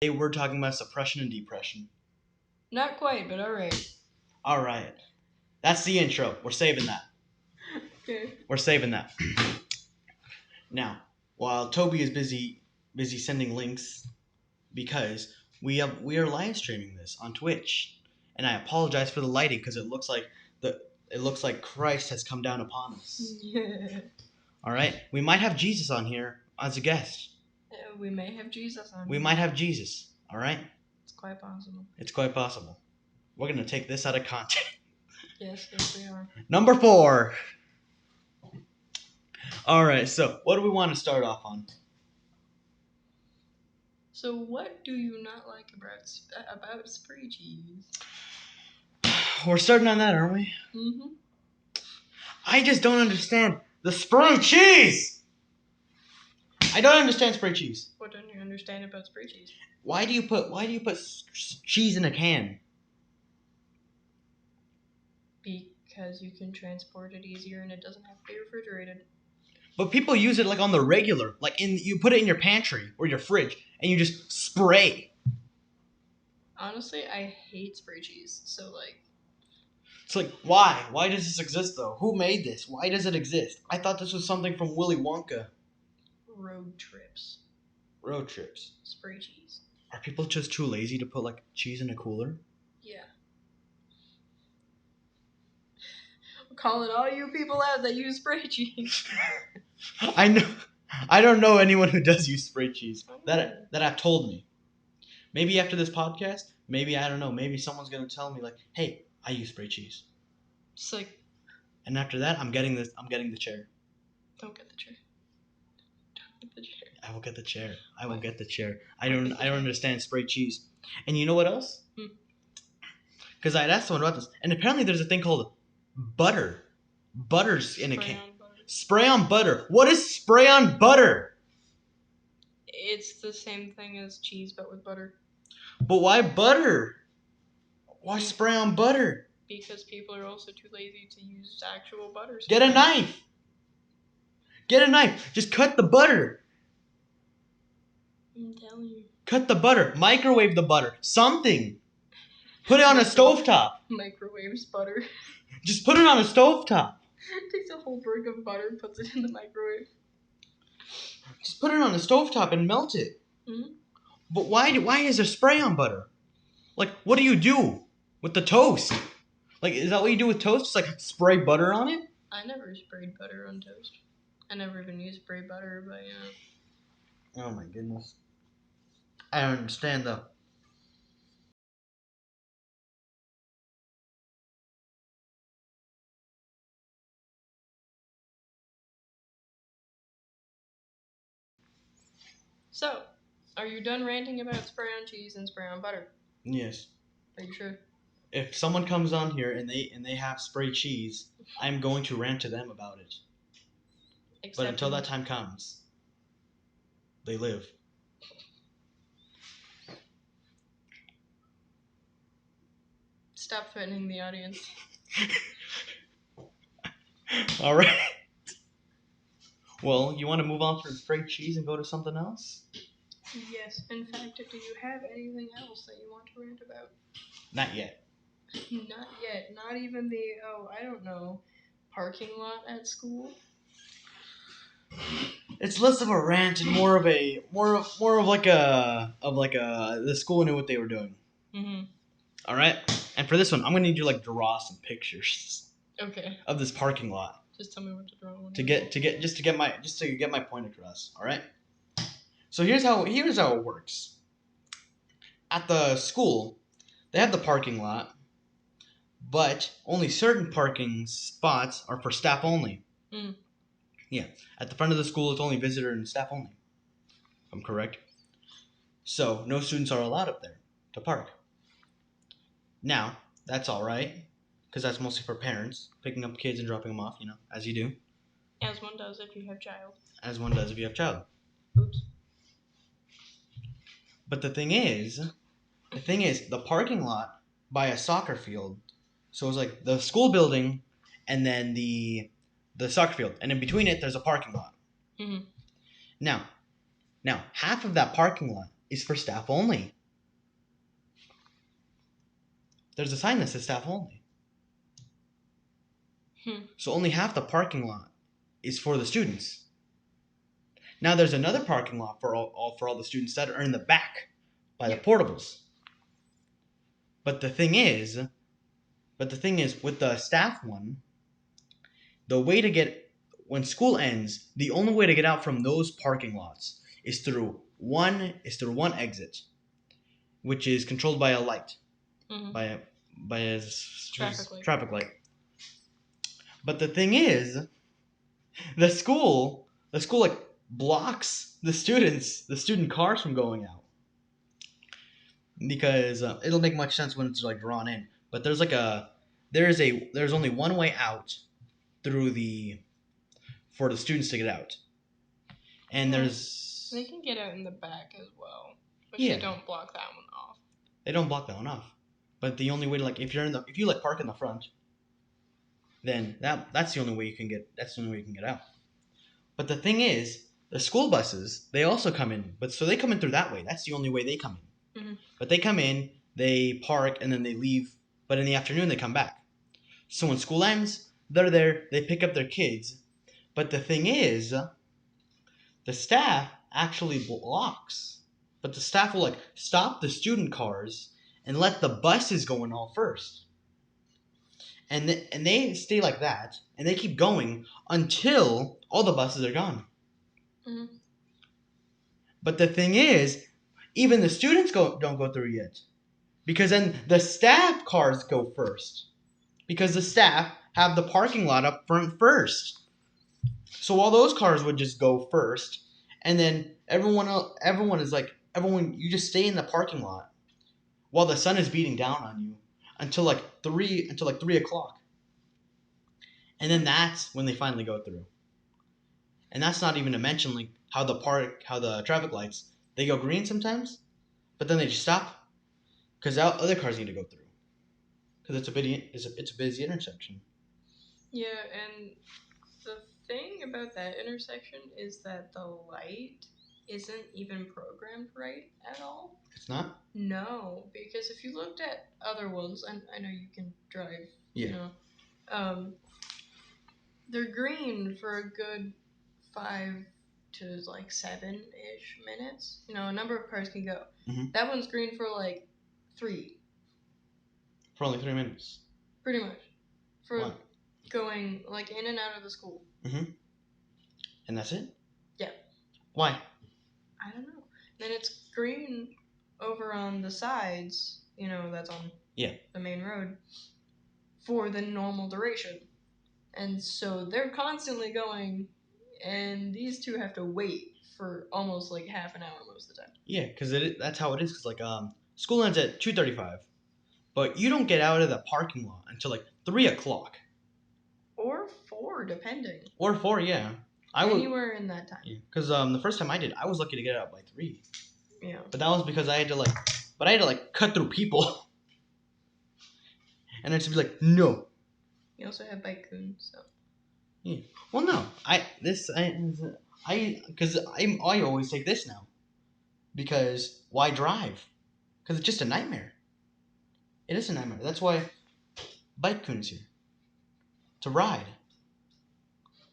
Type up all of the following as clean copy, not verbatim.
Today we're talking about suppression and depression. Not quite, but alright. Alright. That's the intro. We're saving that. Okay. We're saving that. Now, while Toby is busy sending links because we are live streaming this on Twitch. And I apologize for the lighting because it looks like Christ has come down upon us. Yeah. Alright? We might have Jesus on here as a guest. We may have Jesus on. We might have Jesus. Alright? It's quite possible. It's quite possible. We're going to take this out of context. Yes, we are. Number 4. Alright, so what do we want to start off on? So what do you not like about spray cheese? We're starting on that, aren't we? Mm-hmm. I just don't understand the spray cheese! I don't understand spray cheese. What don't you understand about spray cheese? Why do you put cheese in a can? Because you can transport it easier and it doesn't have to be refrigerated. But people use it like on the regular, like you put it in your pantry or your fridge and you just spray. Honestly, I hate spray cheese. So It's like, why? Why does this exist though? Who made this? Why does it exist? I thought this was something from Willy Wonka. road trips. Road trips. Spray cheese. Are people just too lazy to put like cheese in a cooler? Yeah. I'm calling all you people out that use spray cheese. I know. I don't know anyone who does use spray cheese that have told me. Maybe after this podcast, maybe I don't know. Maybe someone's gonna tell me like, "Hey, I use spray cheese." Just like, And after that, I'm getting this. I'm getting the chair. don't get the chair. Don't get the chair. I will get the chair. I will get the chair. I don't understand spray cheese. And you know what else? Because I had asked someone about this, and apparently there's a thing called butter. Butter's in a can. Spray on butter. What is spray on butter? It's the same thing as cheese, but with butter. But why butter? Why spray on butter? Because people are also too lazy to use actual butter. Get a knife. Get a knife. Just cut the butter. I'm telling you. Cut the butter. Microwave the butter. Something. Put it on a stovetop. Microwaves butter. Just put it on a stovetop. Takes a whole brick of butter and puts it in the microwave. Just put it on a stovetop and melt it. Mm-hmm. But why is there spray on butter? Like, what do you do with the toast? Like, is that what you do with toast? Just like spray butter on it? I never sprayed butter on toast. I never even used spray butter, but yeah. Oh my goodness. I don't understand though. So, are you done ranting about spray on cheese and spray on butter? Yes. Are you sure? If someone comes on here and they have spray cheese, I'm going to rant to them about it. But until that time comes, they live. Stop threatening the audience. All right. Well, you want to move on from spray cheese and go to something else? Yes. In fact, do you have anything else that you want to rant about? Not yet. Not yet. Not even the, I don't know, parking lot at school? It's less of a rant and more of the school knew what they were doing. Mm-hmm. All right. And for this one, I'm gonna need you to draw some pictures. Okay. Of this parking lot. Just tell me what to draw. To get my point across. All right. So here's how it works. At the school, they have the parking lot, but only certain parking spots are for staff only. Mm. Yeah. At the front of the school, it's only visitor and staff only. If I'm correct. So no students are allowed up there to park. Now, that's all right, because that's mostly for parents, picking up kids and dropping them off, as you do. As one does if you have child. As one does if you have child. Oops. But the thing is, the parking lot by a soccer field, so it's like the school building and then the soccer field, and in between it, there's a parking lot. Mm-hmm. Now, half of that parking lot is for staff only. There's a sign that says staff only. So only half the parking lot is for the students. Now there's another parking lot for all the students that are in the back by the portables. But the thing is with the staff one, the way to get when school ends, the only way to get out from those parking lots is through one exit, which is controlled by a light, by a traffic light. But the thing is, the school like blocks the student cars from going out, because it'll make much sense when it's like drawn in. But there's only one way out through for the students to get out, and they can get out in the back as well, but they don't block that one off. They don't block that one off, but the only way to, like, if you like park in the front, then that's the only way you can get out. But the thing is, the school buses, they also come in, but so they come in through that way. That's the only way they come in. But they come in, they park, and then they leave. But in the afternoon, they come back. So when school ends, they're there. They pick up their kids. But the thing is, the staff actually blocks. But the staff will, like, stop the student cars and let the buses go in all first. And they stay like that, and they keep going until all the buses are gone. But the thing is, even the students don't go through yet, because then the staff cars go first, because the staff have the parking lot up front first. So all those cars would just go first, and then everyone you just stay in the parking lot while the sun is beating down on you until like 3 o'clock. And then that's when they finally go through. And that's not even to mention like how the traffic lights, they go green sometimes, but then they just stop because other cars need to go through, because it's a busy intersection. Yeah, and the thing about that intersection is that the light isn't even programmed right at all. It's not? No, because if you looked at other ones, and I know you can drive, they're green for a good 5 to like 7-ish minutes. A number of cars can go. That one's green for like 3. For only 3 minutes. Pretty much. For going like in and out of the school. And that's it? Yeah. Why? I don't know. Then it's green over on the sides, that's on the main road, for the normal duration. And so they're constantly going, and these two have to wait for almost like half an hour most of the time. Yeah, because that's how it is. Because like school ends at 2:35, but you don't get out of the parking lot until like 3 o'clock. Or 4, depending. Or 4, yeah. Anywhere in that time. Yeah, because the first time I did, I was lucky to get out by 3. Yeah. But that was because I had to cut through people. And I had to be like, no. You also have bike coons, so. Yeah. Well, no. I always take this now. Because why drive? Because it's just a nightmare. It is a nightmare. That's why bike coon is here. To ride.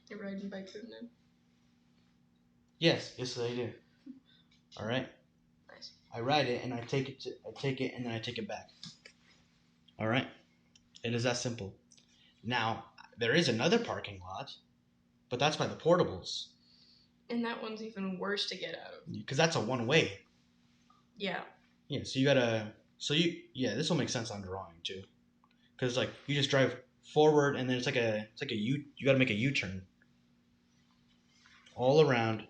You're riding bike coon now? Yes, I do. All right. Nice. I ride it and I take it and then I take it back. All right. It is that simple. Now there is another parking lot, but that's by the portables. And that one's even worse to get out of. Because that's a one way. Yeah. Yeah. So you gotta. This will make sense on drawing too. Because like you just drive forward and then it's like a U. You gotta make a U-turn. All around.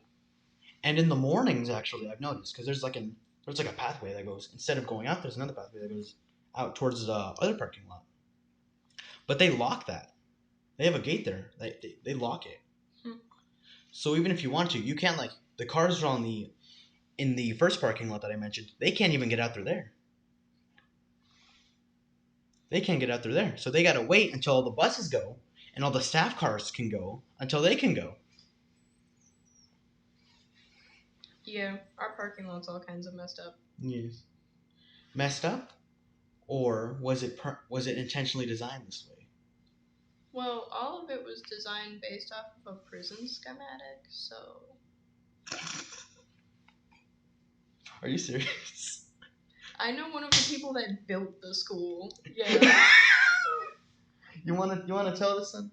And in the mornings, actually, I've noticed, because there's like a pathway that goes, instead of going out, there's another pathway that goes out towards the other parking lot. But they lock that. They have a gate there. They lock it. So even if you want to, you can't, like, the cars are in the first parking lot that I mentioned, they can't even get out through there. They can't get out through there. So they got to wait until all the buses go and all the staff cars can go until they can go. Yeah, our parking lot's all kinds of messed up. Yes. Messed up? Or was it intentionally designed this way? Well, all of it was designed based off of a prison schematic, so... Are you serious? I know one of the people that built the school. Yeah. You wanna tell us then?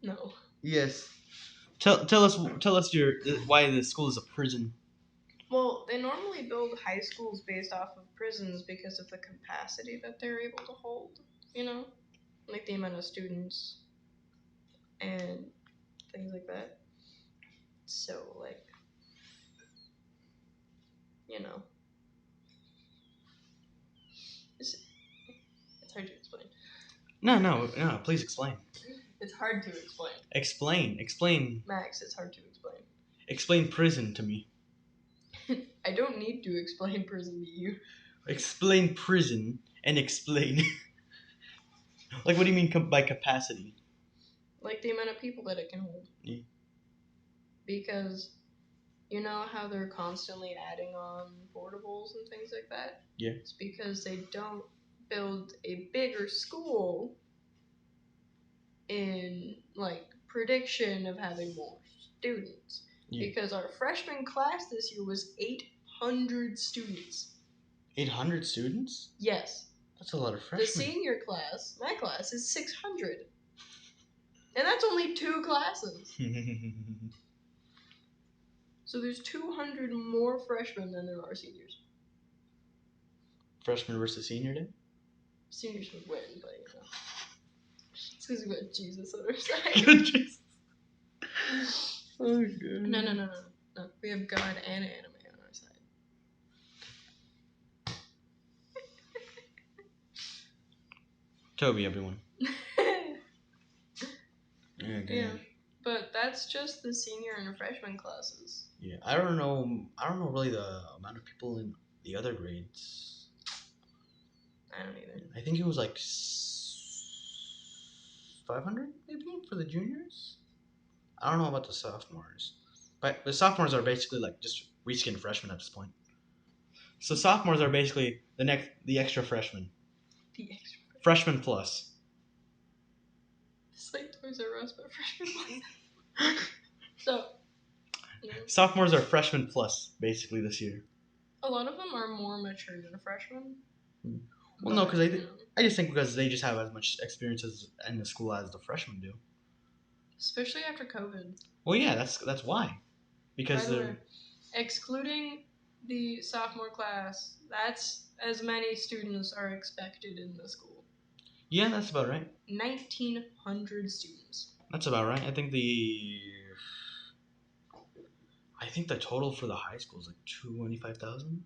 No. Yes. Tell us why the school is a prison. Well, they normally build high schools based off of prisons because of the capacity that they're able to hold, you know? Like the amount of students and things like that. So, like, you know. It's hard to explain. No, please explain. It's hard to explain. Explain. Max, it's hard to explain. Explain prison to me. I don't need to explain prison to you. Explain prison and explain. Like, what do you mean by capacity? Like the amount of people that it can hold. Yeah. Because you know how they're constantly adding on portables and things like that? Yeah. It's because they don't build a bigger school in, like, prediction of having more students. Yeah. Because our freshman class this year was 800 students. 800 students? Yes. That's a lot of freshmen. The senior class, my class, is 600. And that's only 2 classes. So there's 200 more freshmen than there are seniors. Freshman versus senior day? Seniors would win, but you know. It's because we've got Jesus on our side. Jesus. Oh, God. No. We have God and anime on our side. Toby, everyone. Yeah. But that's just the senior and freshman classes. Yeah, I don't know really the amount of people in the other grades. I don't either. I think it was like 500 maybe for the juniors. I don't know about the sophomores, but the sophomores are basically like just reskinned freshmen at this point. So sophomores are basically the extra freshmen. The extra freshman plus. It's like Toys R Us, but freshman plus. So. Yeah. Sophomores are freshmen plus basically this year. A lot of them are more mature than freshmen. Well, no, because I just think because they just have as much experience in the school as the freshmen do. Especially after COVID. Well, yeah, that's why. Because they're excluding the sophomore class, that's as many students are expected in the school. Yeah, that's about right. 1,900 students. That's about right. I think the total for the high school is like 25,000?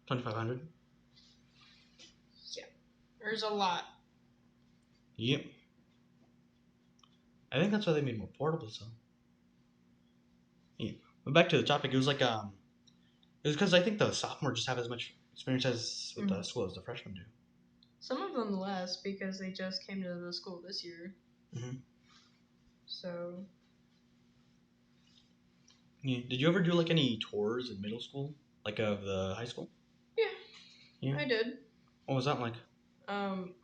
2,500? Yeah. There's a lot. Yep. I think that's why they made more portables, though. Yeah. But back to the topic, it was like, it was because I think the sophomores just have as much experience with the school as the freshmen do. Some of them less because they just came to the school this year. Mm-hmm. So. Yeah. Did you ever do like any tours in middle school, like of the high school? Yeah. I did. What was that like?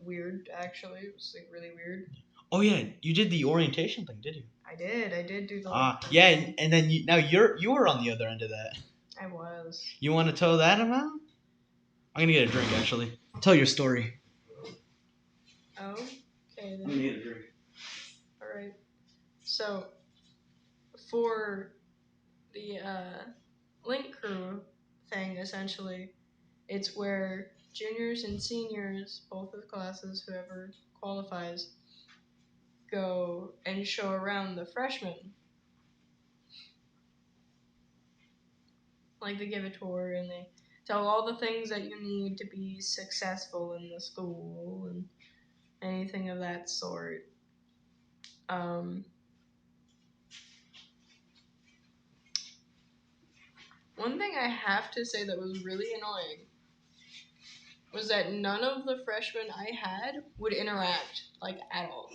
Weird actually. It was like really weird. Oh yeah, you did the orientation thing, did you? I did do the. Yeah, and then you were on the other end of that. I was. You want to tell that about? I'm gonna get a drink actually. Tell your story. Oh, okay. Then. I'm gonna get a drink. All right. So, for the link crew thing, essentially, it's where juniors and seniors, both of the classes, whoever qualifies, go and show around the freshmen. Like, they give a tour and they tell all the things that you need to be successful in the school and anything of that sort. One thing I have to say that was really annoying was that none of the freshmen I had would interact, like, at all.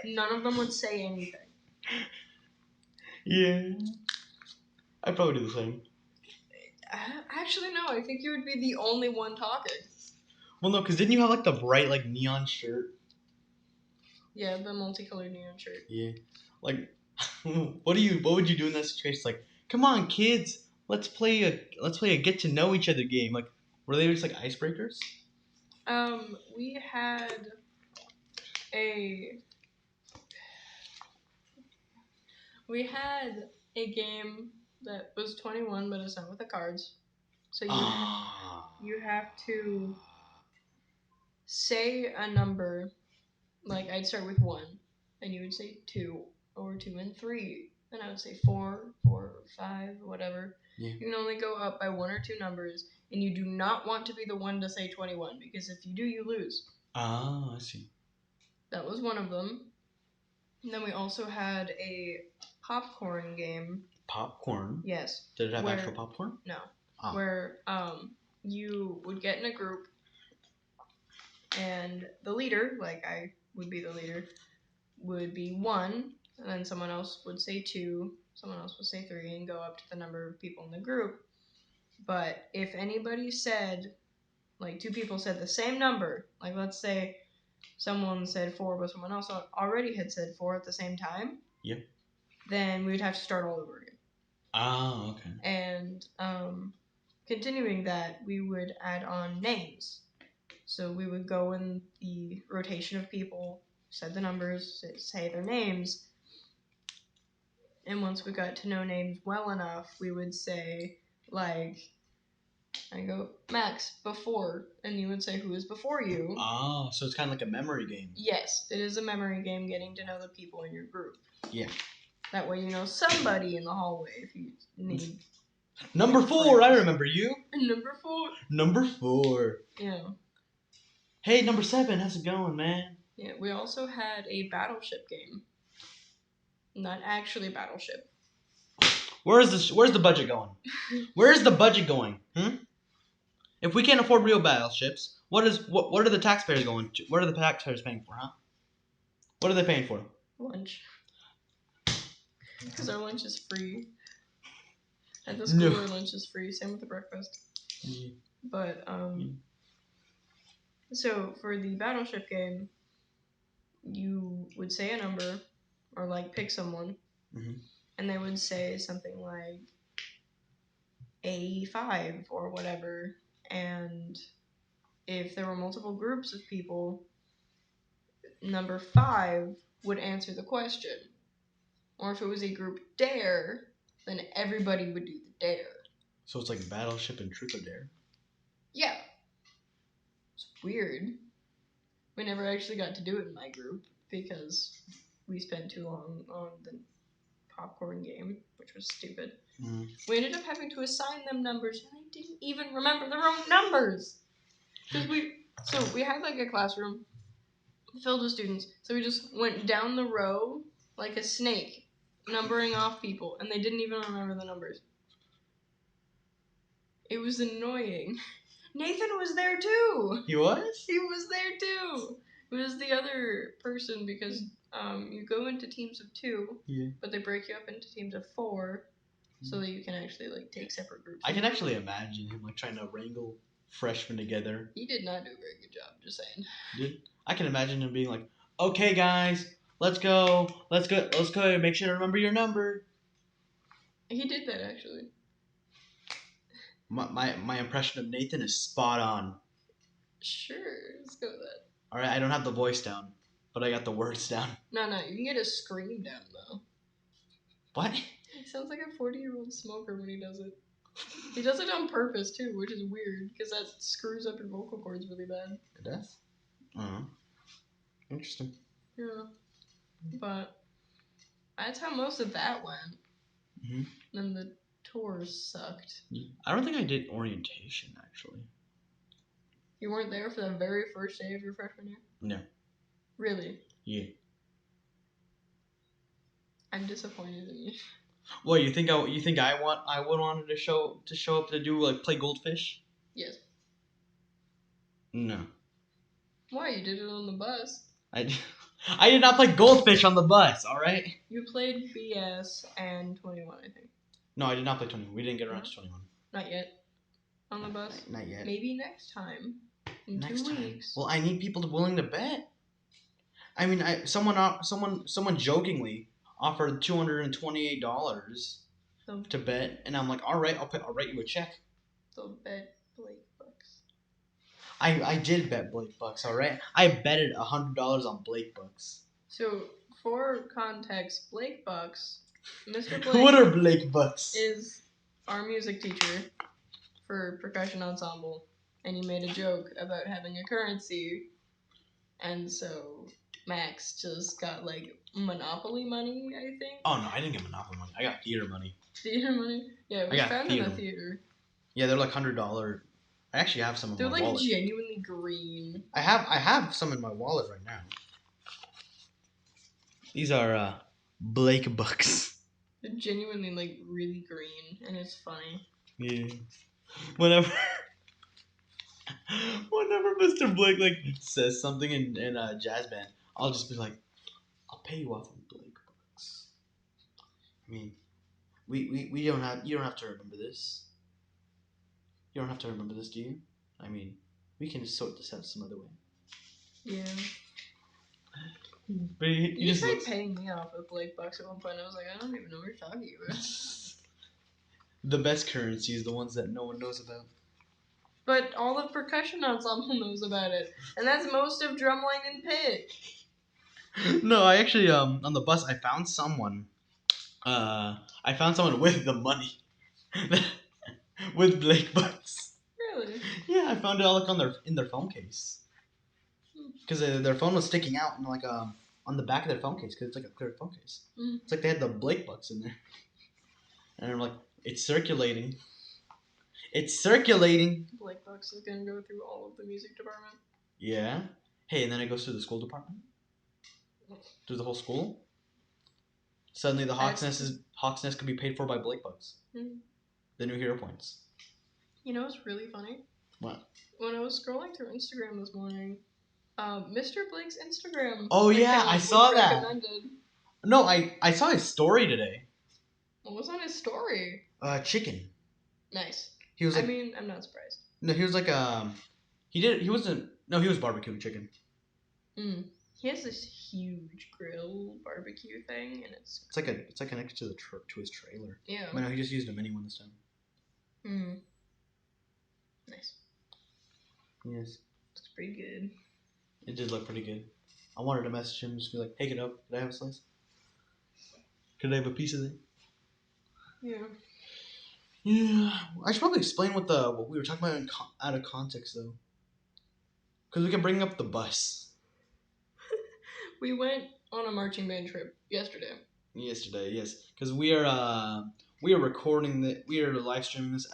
None of them would say anything. Yeah. I'd probably do the same. Actually, no. I think you would be the only one talking. Well, no, because didn't you have like the bright like neon shirt? Yeah, the multicolored neon shirt. Yeah. Like, what would you do in that situation? It's like, come on, kids, let's play a get to know each other game. Like, were they just like icebreakers? We had a game that was 21, but it's not with the cards. So you have to say a number. Like, I'd start with 1, and you would say 2, or 2 and 3. Then I would say 4, 4, 5, whatever. Yeah. You can only go up by 1 or 2 numbers, and you do not want to be the one to say 21, because if you do, you lose. Ah, I see. That was one of them. And then we also had a popcorn game. Popcorn? Yes. Did it have actual popcorn? No. Where you would get in a group, and the leader, like I would be the leader, would be 1, and then someone else would say 2, someone else would say 3, and go up to the number of people in the group. But if anybody said, like 2 people said the same number, like let's say someone said 4, but someone else already had said 4 at the same time. Yeah. Then we would have to start all over again. Ah, okay. And continuing that, we would add on names. So we would go in the rotation of people, said the numbers, say their names. And once we got to know names well enough, we would say, like, I go, Max, before, and you would say who is before you. Oh, so it's kind of like a memory game. Yes, it is a memory game, getting to know the people in your group. Yeah. That way you know somebody in the hallway if you need. Number 4, I remember you. Number 4. Number 4. Yeah. Hey, number 7, how's it going, man? Yeah, we also had a battleship game. Not actually battleship. Where's the budget going? Where's the budget going? If we can't afford real battleships, what are the taxpayers going to? What are the taxpayers paying for, huh? What are they paying for? Lunch. Because our lunch is free. At the school, our lunch is free. Same with the breakfast. Yeah. But so for the battleship game, you would say a number, or like pick someone, and they would say something like A5 or whatever. And if there were multiple groups of people, number 5 would answer the question. Or if it was a group dare, then everybody would do the dare. So it's like Battleship and Truth or Dare? Yeah. It's weird. We never actually got to do it in my group because we spent too long on the popcorn game, which was stupid. We ended up having to assign them numbers, and I didn't even remember their own numbers. Because we had like a classroom filled with students, so we just went down the row like a snake, numbering off people, and they didn't even remember the numbers. It was annoying. Nathan was there too. He was? He was there too. It was the other person because you go into teams of 2, but they break you up into teams of 4 so that you can actually like take separate groups. I can actually imagine him like trying to wrangle freshmen together. He did not do a very good job, just saying. I can imagine him being like, "Okay, guys, let's go, make sure to remember your number." He did that actually. My impression of Nathan is spot on. Sure, let's go with that. All right, I don't have the voice down, but I got the words down. No, you can get a scream down though. What? He sounds like a 40-year-old smoker when he does it. He does it on purpose too, which is weird because that screws up your vocal cords really bad. It does? Interesting. Yeah. But that's how most of that went. Then the tours sucked. I don't think I did orientation, actually. You weren't there for the very first day of your freshman year? No. Really? Yeah. I'm disappointed in you. Well, you think I would wanted to show up to do like play goldfish? Yes. No. Why? You did it on the bus. I did not play goldfish on the bus. All right. You played BS and 21, I think. No, I did not play 21. We didn't get around to 21. Not yet. on the bus? Not yet. Maybe next time. In next 2 time. weeks. Well, I need people willing to bet. I mean, someone jokingly offered $228 to bet, and I'm like, all right, I'll write you a check. They'll bet Blake bucks. I did bet Blake bucks. All right, I betted $100 on Blake bucks. So for context, Blake bucks, Mr. Blake. What are Blake bucks? Is our music teacher for percussion ensemble, and he made a joke about having a currency, and so Max just got like Monopoly money, I think. Oh no, I didn't get Monopoly money. I got theater money. Theater money? Yeah, it was found in a theater. Yeah, they're like $100. I actually have some in my wallet. They're like genuinely green. I have some in my wallet right now. These are Blake bucks. They're genuinely like really green, and it's funny. Yeah. Whenever Mr. Blake like says something in a jazz band, I'll just be like, "I'll pay you off in Blake bucks." I mean, we don't have you don't have to remember this. You don't have to remember this, do you? I mean, we can sort this out some other way. Yeah. But he tried paying me off with Blake bucks at one point. I was like, I don't even know what you're talking about. The best currency is the ones that no one knows about. But all the percussion ensemble knows about it, and that's most of Drumline and Pit. No, I actually on the bus I found someone. I found someone with the money, with Blake bucks. Really? Yeah, I found it all like in their phone case, because their phone was sticking out and like on the back of their phone case because it's like a clear phone case. Mm. It's like they had the Blake bucks in there, and I'm like, it's circulating. It's circulating. Blake bucks is gonna go through all of the music department. Yeah. Hey, and then it goes through the school department. Through the whole school. Suddenly, the Hawks Nest could be paid for by Blake bucks. Mm. The new hero points. You know what's really funny? What? When I was scrolling through Instagram this morning, Mr. Blake's Instagram. Oh yeah, I saw that. No, I saw his story today. What was on his story? Chicken. Nice. He was like, I mean, I'm not surprised. No, he was like he was barbecuing chicken. Mm. He has this huge grill barbecue thing, and it's like connected to to his trailer. Yeah. But no, he just used a mini one this time. Mm. Nice. Yes. Looks pretty good. It did look pretty good. I wanted to message him and just be like, "Hey, get up. Could I have a slice? Could I have a piece of it?" Yeah. Yeah. I should probably explain what we were talking about out of context though, because we can bring up the bus. We went on a marching band trip yesterday. Yesterday, yes, because we are recording we are live streaming this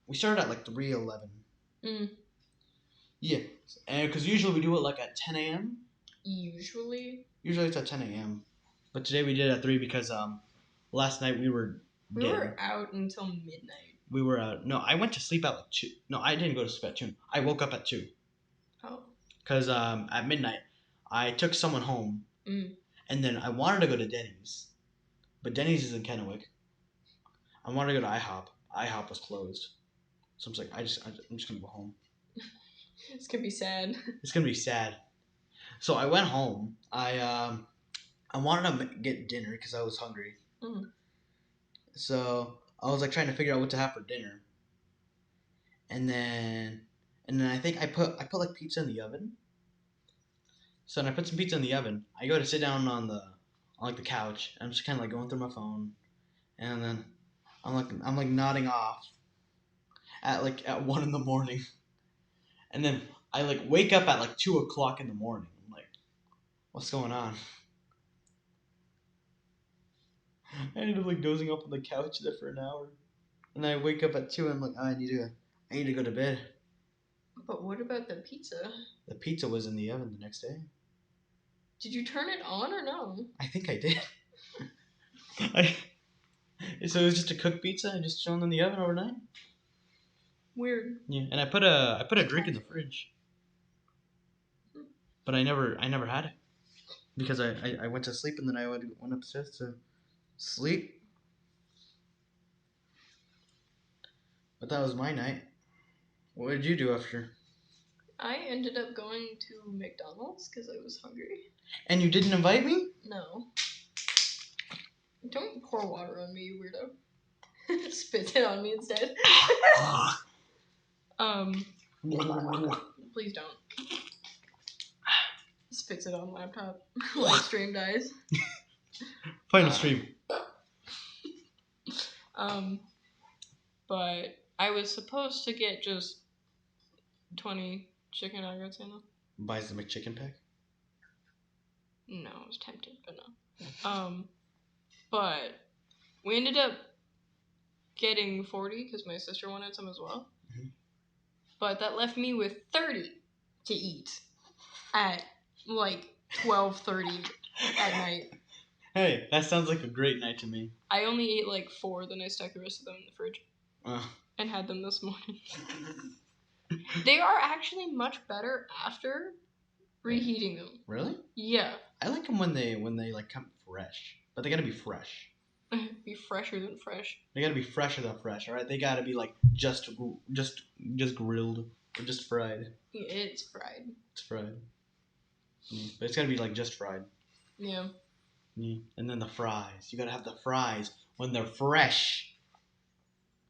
we started at like 3:11. Mm. Yeah, and because usually we do it like at 10 a.m. Usually it's at 10 a.m. But today we did it at 3 because last night we were out until midnight. We were out. No, I went to sleep at like 2. No, I didn't go to sleep at 2. I woke up at 2. Oh. Because at midnight I took someone home. Mm. And then I wanted to go to Denny's, but Denny's is in Kennewick. I wanted to go to IHOP. IHOP was closed, so I'm just like, I'm just gonna go home. It's gonna be sad. It's gonna be sad. So I went home. I wanted to get dinner because I was hungry. Mm. So I was like trying to figure out what to have for dinner. And then I think I put like pizza in the oven. So then I put some pizza in the oven. I go to sit down on the couch. And I'm just kind of like going through my phone, and then I'm like nodding off at 1 in the morning, and then I like wake up at like 2 o'clock in the morning. I'm like, what's going on? I ended up like dozing off on the couch there for an hour, and I wake up at 2 and I'm like, oh, I need to go to bed. But what about the pizza? The pizza was in the oven the next day. Did you turn it on or no? I think I did. So it was just a cooked pizza and just chilling in the oven overnight. Weird. Yeah, and I put a drink in the fridge, but I never had it because I went to sleep and then I went upstairs to sleep. But that was my night. What did you do after? I ended up going to McDonald's because I was hungry. And you didn't invite me? No. Don't pour water on me, you weirdo. Spit it on me instead. Please don't. Spits it on laptop. Live stream dies. Final stream. But I was supposed to get just 20 chicken nuggets in them. Buys the McChicken pack? No, I was tempted, but no. But we ended up getting 40 because my sister wanted some as well. Mm-hmm. But that left me with 30 to eat at like 12:30 at night. Hey, that sounds like a great night to me. I only ate like 4, then I stuck the rest of them in the fridge. And had them this morning. They are actually much better after reheating them. Really? Yeah. I like them when they like come fresh, but they gotta be fresh. Be fresher than fresh. They gotta be fresher than fresh. All right, they gotta be like just grilled or just fried. Yeah, it's fried. It's fried. But it's gotta be like just fried. Yeah. And then the fries. You gotta have the fries when they're fresh.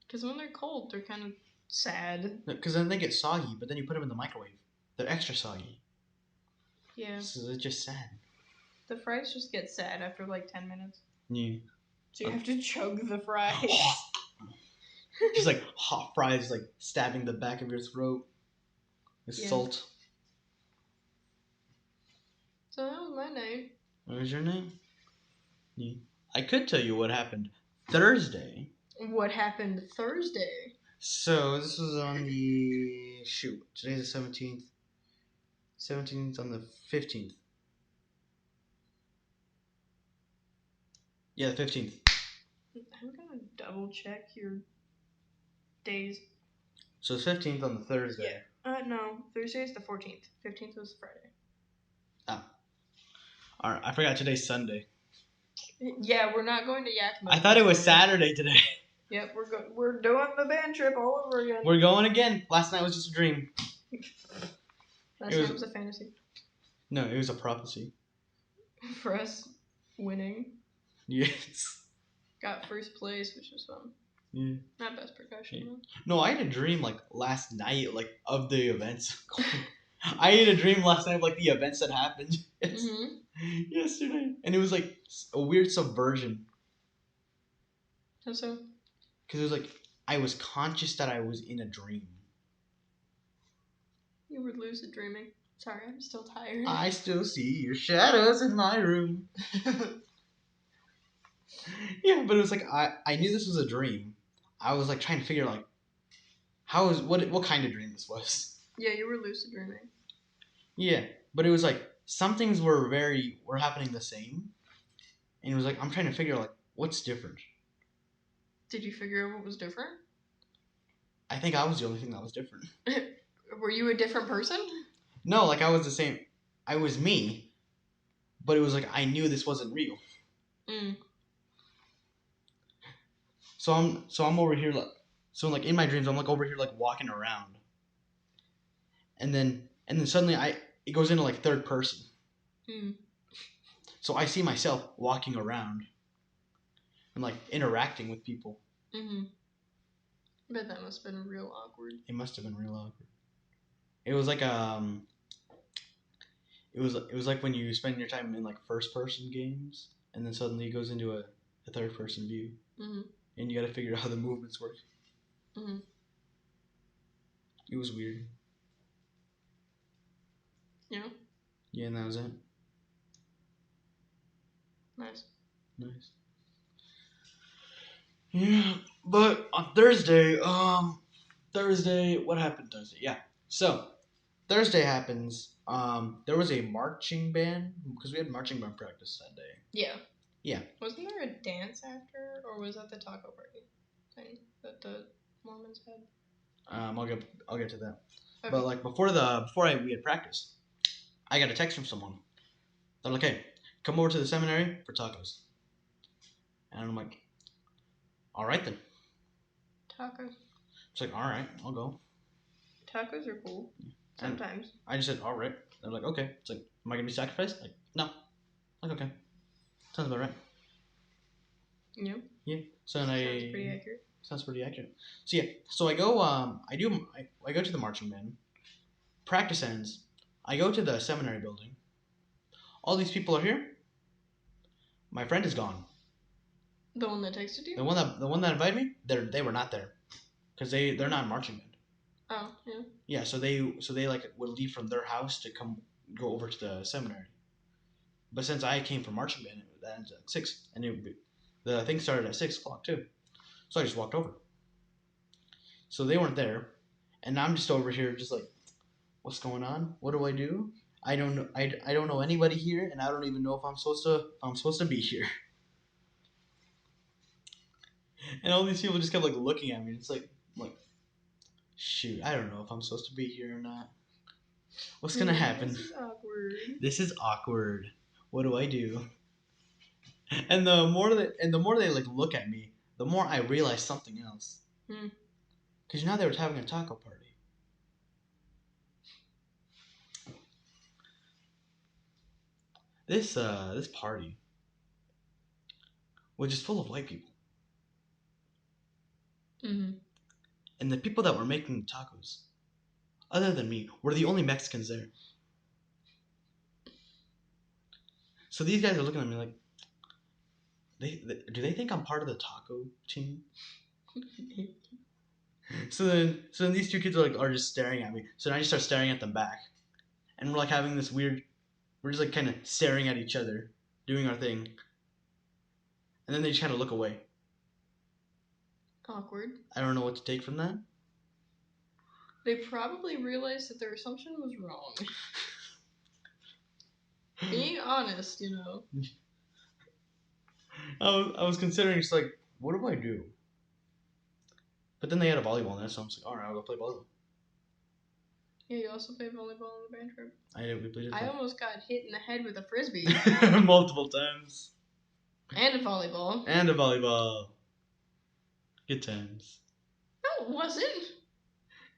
Because when they're cold, they're kind of sad. Because then they get soggy, but then you put them in the microwave. They're extra soggy. Yeah. So they're just sad. The fries just get sad after like 10 minutes. Yeah. So you have to chug the fries. Just like hot fries, like stabbing the back of your throat with salt. So that was my night. What was your name? Yeah. I could tell you what happened Thursday. What happened Thursday? So this was on the today's the 17th. 17th on the 15th. Yeah, the 15th. I'm gonna double check your days. So it's 15th on the Thursday. Yeah. No, Thursday is the 14th. 15th was Friday. Oh. Alright, I forgot today's Sunday. Yeah, we're not going to Yakima. I thought it was Saturday today. Yep, we're doing the band trip all over again. We're going again. Last night was just a dream. Last night was a fantasy. No, it was a prophecy. For us winning. Yes. Got first place, which was fun. Yeah. Not best percussion though. No, I had a dream like last night, like of the events. I had a dream last night of like the events that happened yesterday, and it was like a weird subversion. How so? Because it was like I was conscious that I was in a dream. You were lucid dreaming. Sorry, I'm still tired. I still see your shadows in my room. Yeah, but it was like I knew this was a dream. I was like trying to figure like what kind of dream this was. Yeah, you were lucid dreaming. Yeah, but it was like some things were happening the same, and it was like I'm trying to figure like what's different. Did you figure out what was different? I think I was the only thing that was different. Were you a different person? No, like I was the same. I was me, but it was like I knew this wasn't real. So I'm over here like in my dreams I'm like over here like walking around, and then suddenly it goes into like third person. So I see myself walking around and like interacting with people. I bet that must have been real awkward. It must have been real awkward. It was like it was like when you spend your time in like first person games and then suddenly it goes into a third person view. And you got to figure out how the movements work. It was weird. Yeah. Yeah, and that was it. Nice. Yeah, but on Thursday, what happened Thursday? Yeah, so Thursday happens. There was a marching band because we had marching band practice that day. Yeah. Yeah. Wasn't there a dance after, or was that the taco party thing that the Mormons had? I'll get to that. Okay. But like we had practice, I got a text from someone. They're like, "Hey, come over to the seminary for tacos." And I'm like, "All right then." Tacos. It's like, "All right, I'll go." Tacos are cool. Sometimes. And I just said, all right. They're like, okay. It's like, am I gonna be sacrificed? Like, no. Like, okay. Sounds about right. Yeah. Yeah. So then Sounds pretty accurate. Sounds pretty accurate. So yeah. So I go. I go to the marching band. Practice ends. I go to the seminary building. All these people are here. My friend is gone. The one that texted you? The one that invited me. They were not there, because they're not in marching band. Oh yeah. Yeah. So they like would leave from their house to go over to the seminary. But since I came from marching band, that ends at 6, and the thing started at 6 o'clock too. So I just walked over. So they weren't there, and I'm just over here, just like, what's going on? What do I do? I don't know. I don't know anybody here, and I don't even know if I'm supposed to be here. And all these people just kept like looking at me. It's like, shoot, I don't know if I'm supposed to be here or not. What's gonna happen? This is awkward. This is awkward. What do I do? And the more they like look at me, the more I realize something else. Because now they were having a taco party. This party was just full of white people. Mm-hmm. And the people that were making the tacos, other than me, were the only Mexicans there. So these guys are looking at me like, do they think I'm part of the taco team? So then these two kids are just staring at me. So then I just start staring at them back, and we're like having this weird. We're just like kind of staring at each other, doing our thing, and then they just kind of look away. Awkward. I don't know what to take from that. They probably realized that their assumption was wrong. Being honest, you know. I was considering, just like, what do I do? But then they had a volleyball net, so I'm just like, all right, I'll go play volleyball. Yeah, you also played volleyball on the band trip. I did. We played it. I almost got hit in the head with a frisbee. Multiple times. And a volleyball. And a volleyball. Good times. No, it wasn't.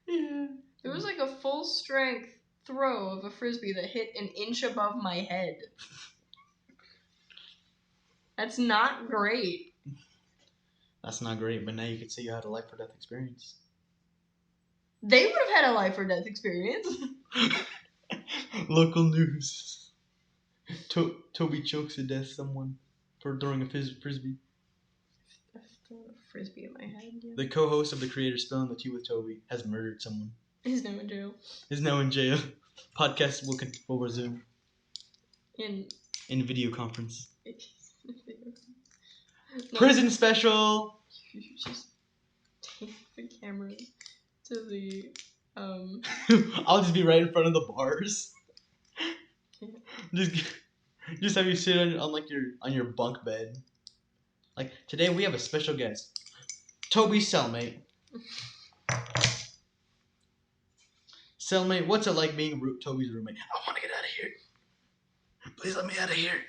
Yeah. It was like a full strength throw of a frisbee that hit an inch above my head. That's not great. That's not great, but now you could say you had a life or death experience. They would have had a life or death experience. Local news. Toby chokes to death someone for throwing a frisbee. I threw a frisbee at my head. Yeah. The co-host of the creator Spillin the Tea with Toby has murdered someone. He's now in jail. Is now in jail. Podcast will resume. In video conference. No, Prison special. You just take the camera to the I'll just be right in front of the bars. Yeah. Just have you sit on like your bunk bed. Like, today we have a special guest, Toby's cellmate. Cellmate, what's it like being Toby's roommate? I want to get out of here. Please let me out of here.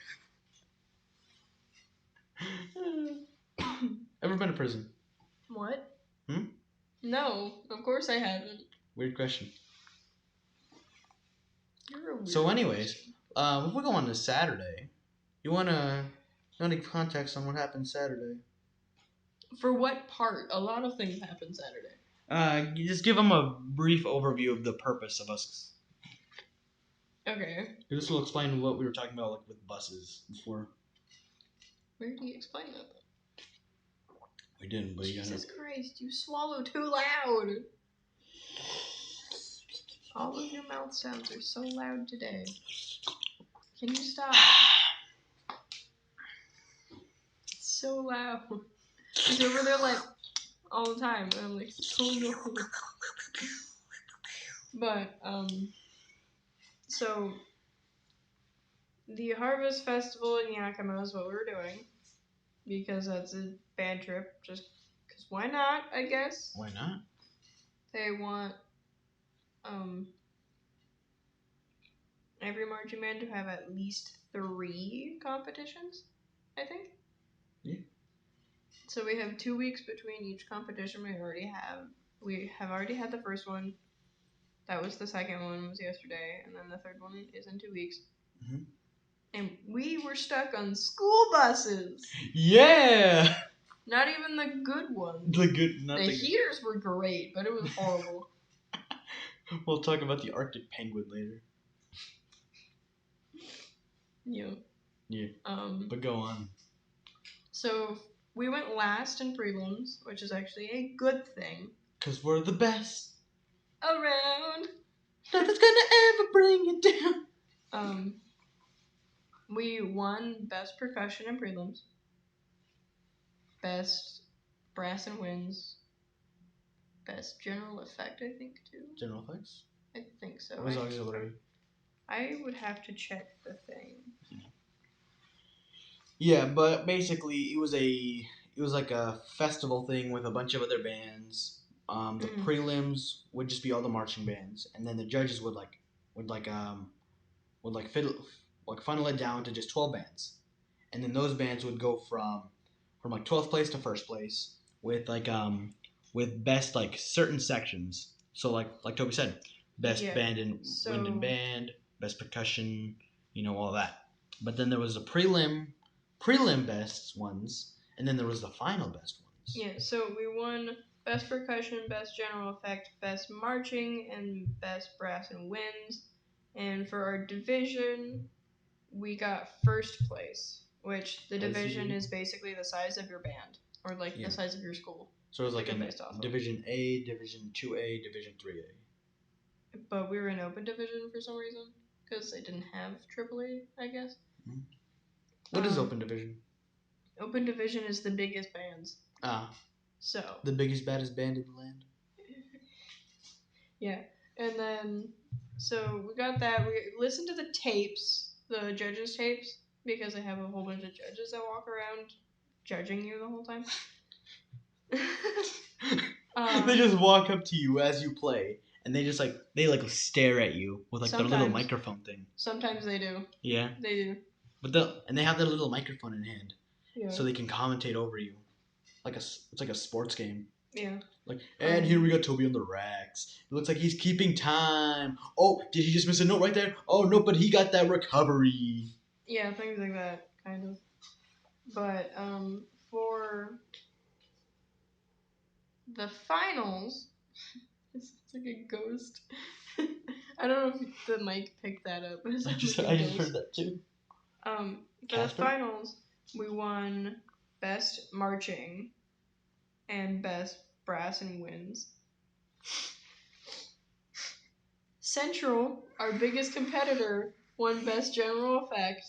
Ever been to prison? What? Hmm? No, of course I haven't. Weird question. You're a weird So anyways, if we go on to Saturday, you wanna give context on what happened Saturday? For what part? A lot of things happened Saturday. You just give them a brief overview of the purpose of us. Okay. This will explain what we were talking about, like with buses before. Where do you explain that? We didn't, but Jesus Christ, you swallow too loud. All of your mouth sounds are so loud today. Can you stop? It's so loud. He's over there like all the time, and I'm like, so annoying. But so the Harvest Festival in Yakima is what we're doing because that's a band trip. Just because why not? I guess. Why not? They want every marching band to have at least 3 competitions, I think. Yeah. So we have 2 weeks between each competition. We have already had the first one. That was the second one, was yesterday, and then the third one is in 2 weeks. Mm-hmm. And we were stuck on school buses. Yeah. Not even the good ones. The heaters were great, but it was horrible. We'll talk about the Arctic penguin later. Yeah. Yeah. But go on. So we went last in prelims, which is actually a good thing. 'Cause we're the best around. Nothing's gonna ever bring it down. We won best percussion in prelims. Best brass and winds. Best general effect, I think, too. General effects? I think so. What was auxiliary? I would have to check the thing. Yeah, but basically it was like a festival thing with a bunch of other bands. The prelims would just be all the marching bands, and then the judges would funnel it down to just 12 bands, and then those bands would go from like 12th place to first place with best like certain sections. So like Toby said, best band and wind and band, best percussion, all that. But then there was a prelim best ones, and then there was the final best ones. Yeah, so we won best percussion, best general effect, best marching, and best brass and winds. And for our division, we got first place, which the division is basically the size of your band, or like the size of your school. So it was like a Division A, Division 2A, Division 3A. But we were in open division for some reason, because they didn't have AAA, I guess. Mm-hmm. What is open division? Open division is the biggest bands. So. The biggest, baddest band in the land? Yeah. And then, so we got that. We listened to the tapes, the judges' tapes, because they have a whole bunch of judges that walk around judging you the whole time. They just walk up to you as you play, and they just stare at you with their little microphone thing. Sometimes they do. Yeah. They do. And they have their little microphone in hand. Yeah. So they can commentate over you. It's like a sports game. Yeah. And here we got Toby on the racks. It looks like he's keeping time. Oh, did he just miss a note right there? Oh, no, but he got that recovery. Yeah, things like that, kind of. But, for the finals, it's like a ghost. I don't know if the mic picked that up. But I just heard that too. For the finals, we won best marching and best brass and winds. Central, our biggest competitor, won best general effect.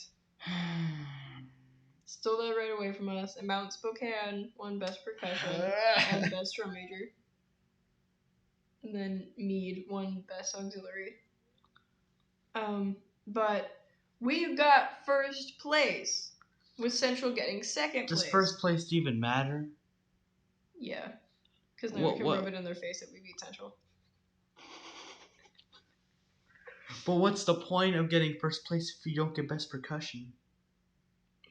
Stole that right away from us. And Mount Spokane won best percussion and best drum major. And then Meade won best auxiliary. But we got first place, with Central getting second place. Does first place even matter? Yeah. Because now we can rub it in their face that we beat Central. But what's the point of getting first place if you don't get best percussion?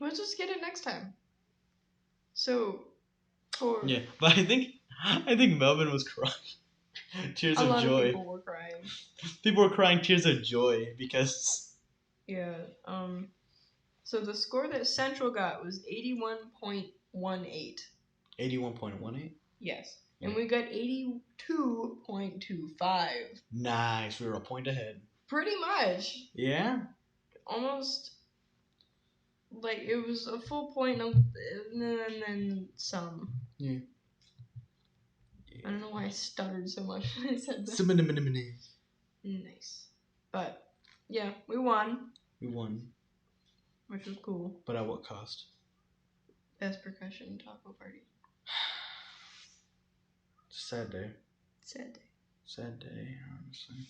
We'll just get it next time. So, yeah, but I think Melvin was crying. Tears of joy. A lot of people were crying. People were crying tears of joy because. Yeah. So the score that Central got was 81.18. 81.18? Yes. Yeah. And we got 82.25. Nice. We were a point ahead. Pretty much. Yeah. Almost. It was a full point and then some. Yeah. I don't know why I stuttered so much when I said that. Nice. But, yeah, we won. Which was cool. But at what cost? Best percussion taco party. Sad day. Sad day, honestly.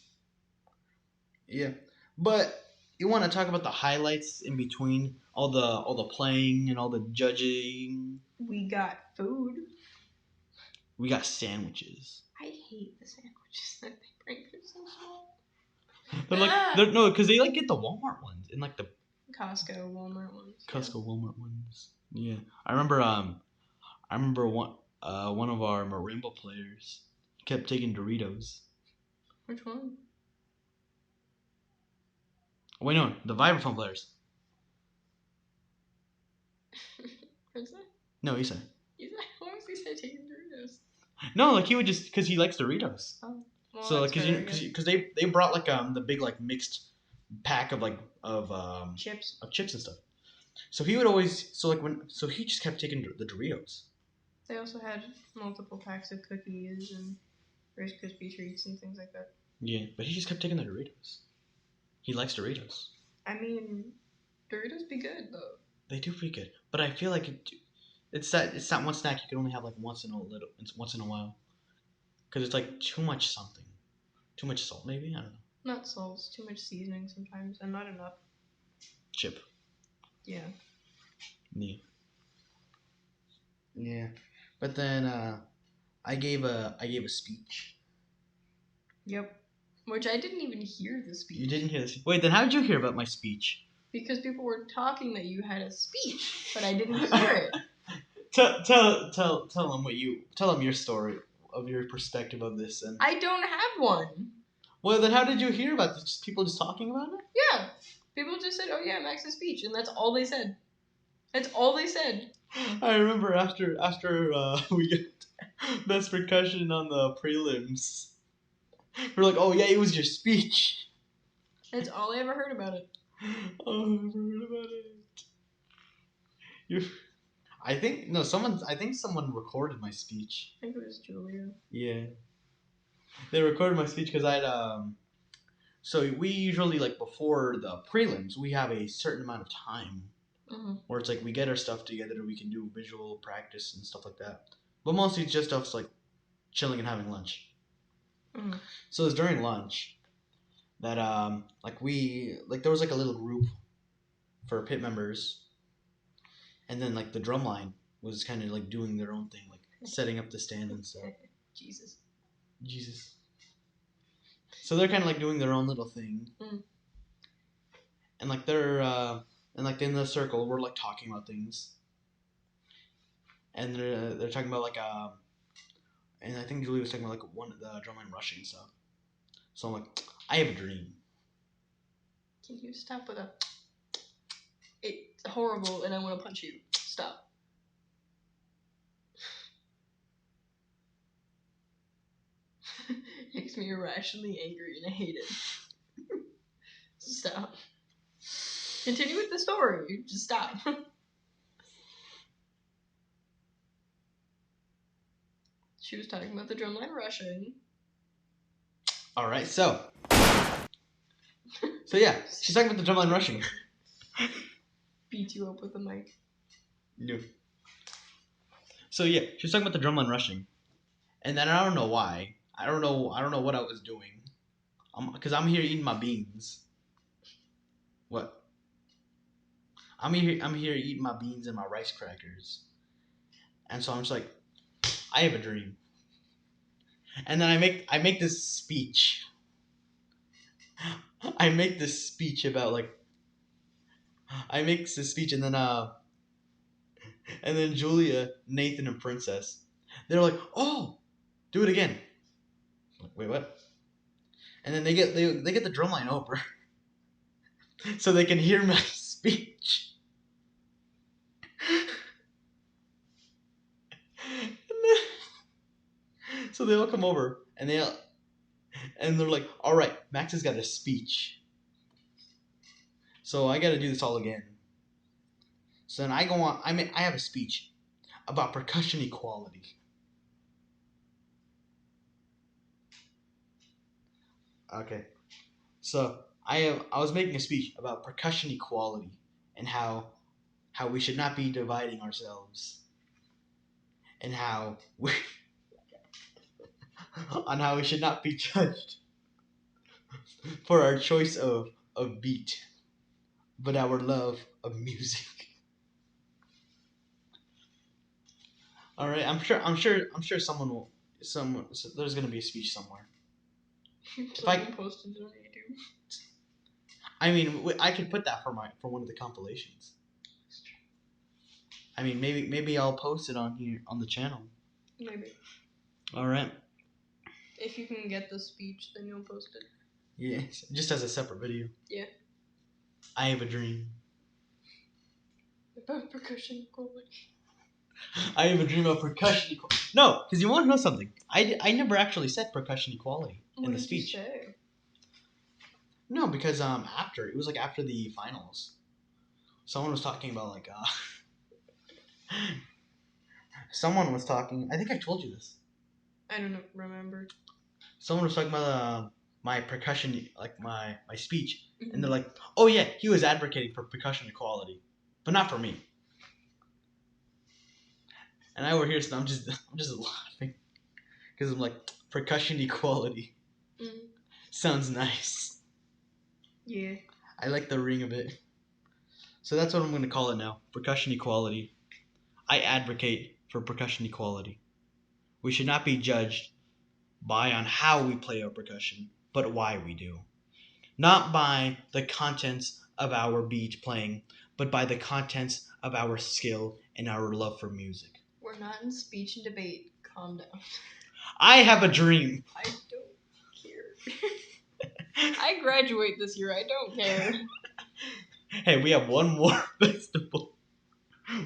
Yeah. But you want to talk about the highlights in between all the playing and all the judging? We got food. We got sandwiches. I hate the sandwiches that they bring. They're so small. They're because they get the Walmart ones and the Costco Walmart ones. Walmart ones. Yeah, I remember one of our marimba players kept taking Doritos. Which one? Wait, no, the vibraphone players. What's that? No, Issa. Why was he say taking Doritos? No, like he would just because he likes Doritos. Oh, well, so like because they brought like the big like mixed pack of chips and stuff. So he would always so he just kept taking the Doritos. They also had multiple packs of cookies and Rice Krispie treats and things like that. Yeah, but he just kept taking the Doritos. He likes Doritos. I mean, Doritos be good though. They do pretty good, but I feel like it's that one snack you can only have like once in a while, because it's like too much something, too much salt maybe, I don't know. Not salt, too much seasoning sometimes, and not enough. Chip. Yeah. Yeah. Yeah, but then I gave a speech. Yep. Which I didn't even hear the speech. You didn't hear this? Wait, then how did you hear about my speech? Because people were talking that you had a speech, but I didn't hear it. Tell them your story of your perspective of this. And I don't have one. Well, then how did you hear about this? Just people just talking about it? Yeah. People just said, "Oh yeah, Max's speech," and that's all they said. That's all they said. I remember after we got best percussion on the prelims, we're like, "Oh yeah, it was your speech." That's all I ever heard about it. Oh, I never heard about it. I think someone recorded my speech. I think it was Julia. Yeah. They recorded my speech because so we usually, like, before the prelims, we have a certain amount of time where it's like we get our stuff together, we can do visual practice and stuff like that. But mostly it's just stuff like chilling and having lunch. So it was during lunch that there was like a little group for pit members, and then like the drum line was kind of like doing their own thing, like setting up the stand and stuff. Jesus. So they're kind of like doing their own little thing, and like they're in the circle, we're like talking about things, and they're talking about like and I think Julie was talking about like one of the drumline rushing stuff. So I'm like, I have a dream. Can you stop with a? It's horrible, and I want to punch you. Stop. Makes me irrationally angry, and I hate it. Stop. Continue with the story. Just stop. She was talking about the drumline rushing. All right, so yeah, she's talking about the drumline rushing. Beat you up with a mic. No. So yeah, she was talking about the drumline rushing, and then I don't know why. I don't know what I was doing. Because I'm here eating my beans. What? I'm here eating my beans and my rice crackers. And so I'm just like, I have a dream. And then I make this speech. I make this speech about like I make this speech and then Julia, Nathan, and Princess, they're like, "Oh, do it again." I'm like, wait, what? And then they get the drumline over, so they can hear my speech. So they all come over and they're like, "All right, Max has got a speech, so I got to do this all again." So then I go on. I have a speech about percussion equality. Okay, so I was making a speech about percussion equality and how we should not be dividing ourselves, and how we should not be judged for our choice of beat, but our love of music. All right, I'm sure someone there's gonna be a speech somewhere. If I posted it on YouTube. I mean, I could put that for one of the compilations. I mean, maybe I'll post it on here on the channel. Maybe. All right. If you can get the speech, then you'll post it. Yeah, just as a separate video. Yeah. I have a dream. About percussion equality. I have a dream of percussion equality. No, because you want to know something. I never actually said percussion equality in the speech. What did you say? No, because after the finals, someone was talking about like someone was talking. I think I told you this. I don't remember. Someone was talking about my percussion, like my speech, Mm-hmm. and they're like, "Oh yeah, he was advocating for percussion equality, but not for me." And I overhear, so I'm just laughing because I'm like, percussion equality sounds nice. Yeah. I like the ring of it. So that's what I'm going to call it now. Percussion equality. I advocate for percussion equality. We should not be judged on how we play our percussion, but why we do. Not by the contents of our beat playing, but by the contents of our skill and our love for music. We're not in speech and debate. Calm down. I have a dream. I don't care. I graduate this year. I don't care. Hey, we have one more festival.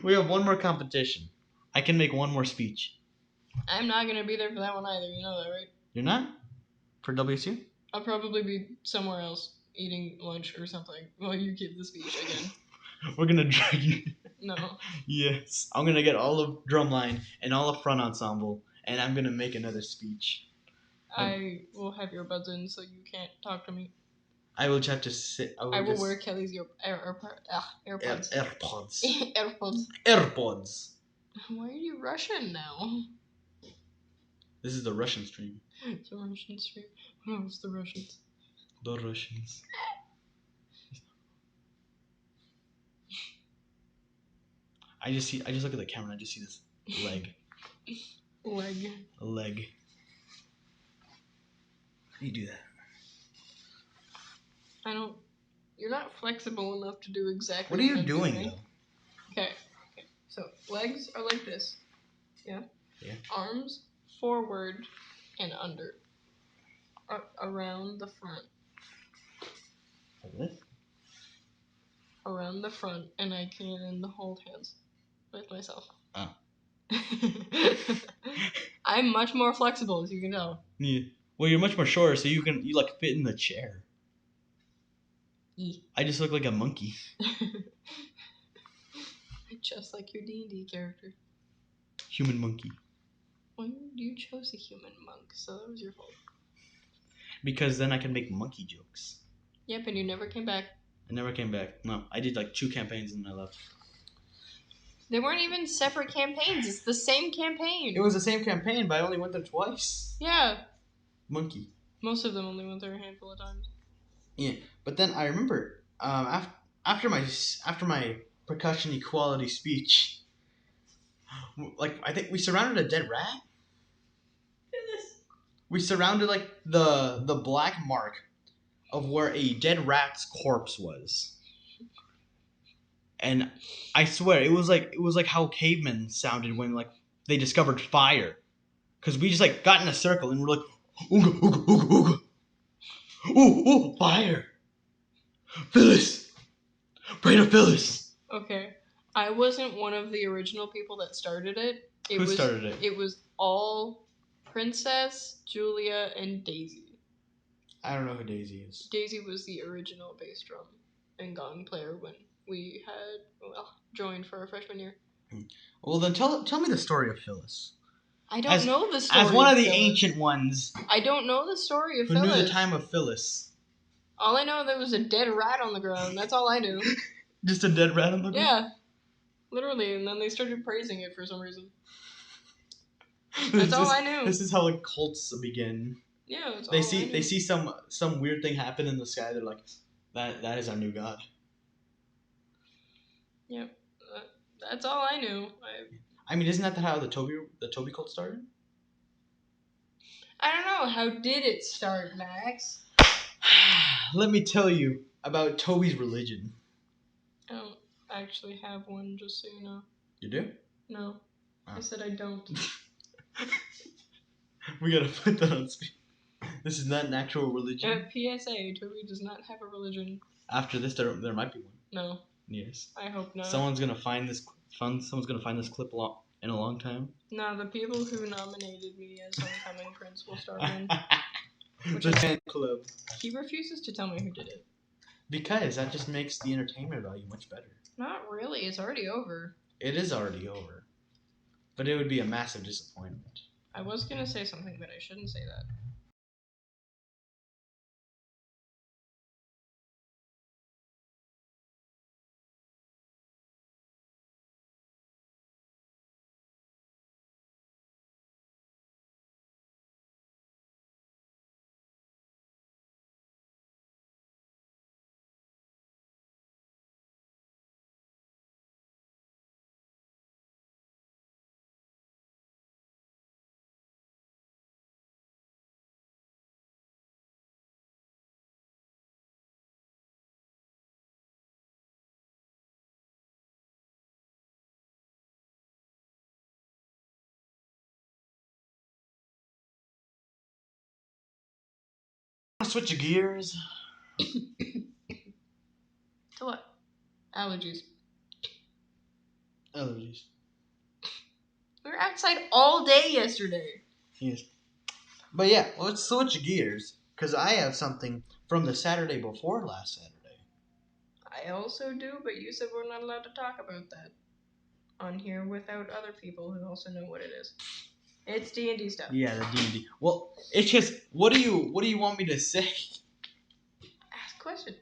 We have one more competition. I can make one more speech. I'm not going to be there for that one either. You know that, right? You're not? For WSU? I'll probably be somewhere else eating lunch or something while you give the speech again. We're going to drag you. No. Yes. I'm going to get all of drumline and all of front ensemble, and I'm going to make another speech. I will have earbuds in so you can't talk to me. I will just have to sit. I will wear Kelly's AirPods. AirPods. AirPods. AirPods. Why are you Russian now? This is the Russian stream. It's a Russian stream. What else? The Russians. The Russians. I just look at the camera and I just see this leg. Leg. A leg. How do you do that? You're not flexible enough to do exactly what are you doing though? Okay. So legs are like this. Yeah? Yeah. Arms forward and under. Around the front. Like this? Around the front, and I can hold hands with myself. Oh. I'm much more flexible, as you can tell. Yeah. Well, you're much more shorter, so you like fit in the chair. I just look like a monkey. Just like your D&D character. Human monkey. Well, you chose a human monk, so that was your fault. Because then I can make monkey jokes. Yep, and you never came back. I never came back. No, I did like 2 campaigns and I left. They weren't even separate campaigns. It's the same campaign. It was the same campaign, but I only went there twice. Yeah. Monkey. Most of them only went there a handful of times. Yeah, but then I remember after my percussion equality speech, like I think we surrounded a dead rat. We surrounded like the black mark of where a dead rat's corpse was. And I swear it was like how cavemen sounded when like they discovered fire. Cause we just like got in a circle and we're like, ooga ooga ooga ooga. Ooh, ooh, fire! Phyllis! Pray to Phyllis! Okay. I wasn't one of the original people that started it. Who started it? It was all Princess, Julia, and Daisy. I don't know who Daisy is. Daisy was the original bass drum and gong player when we had joined for our freshman year. Well, then tell me the story of Phyllis. I don't know the story. As one of the ancient ones. I don't know the story of Phyllis. Who knew the time of Phyllis? All I know, there was a dead rat on the ground. That's all I knew. Just a dead rat on the ground? Yeah. Literally, and then they started praising it for some reason. That's all I knew. This is how like cults begin. Yeah, that's they see some weird thing happen in the sky. They're like, that is our new god. Yep, that's all I knew. I mean, isn't that how the Toby cult started? I don't know. How did it start, Max? Let me tell you about Toby's religion. I don't actually have one, just so you know. You do? No. Oh. I said I don't. We gotta put that on speed. This is not an actual religion. PSA: Toby does not have a religion. After this, there might be one. No. Yes. I hope not. Someone's gonna find this clip in a long time. No, the people who nominated me as homecoming prince will start one. The fan club. He refuses to tell me who did it. Because that just makes the entertainment value much better. Not really. It's already over. It is already over. But it would be a massive disappointment. I was gonna say something, but I shouldn't say that. Switch of gears. To what? Allergies. Allergies. We were outside all day yesterday. Yes. But yeah, let's switch gears. Because I have something from the Saturday before last Saturday. I also do, but you said we're not allowed to talk about that on here without other people who also know what it is. It's D&D stuff. Yeah, the D&D. Well, it's just, what do you want me to say? Ask a question.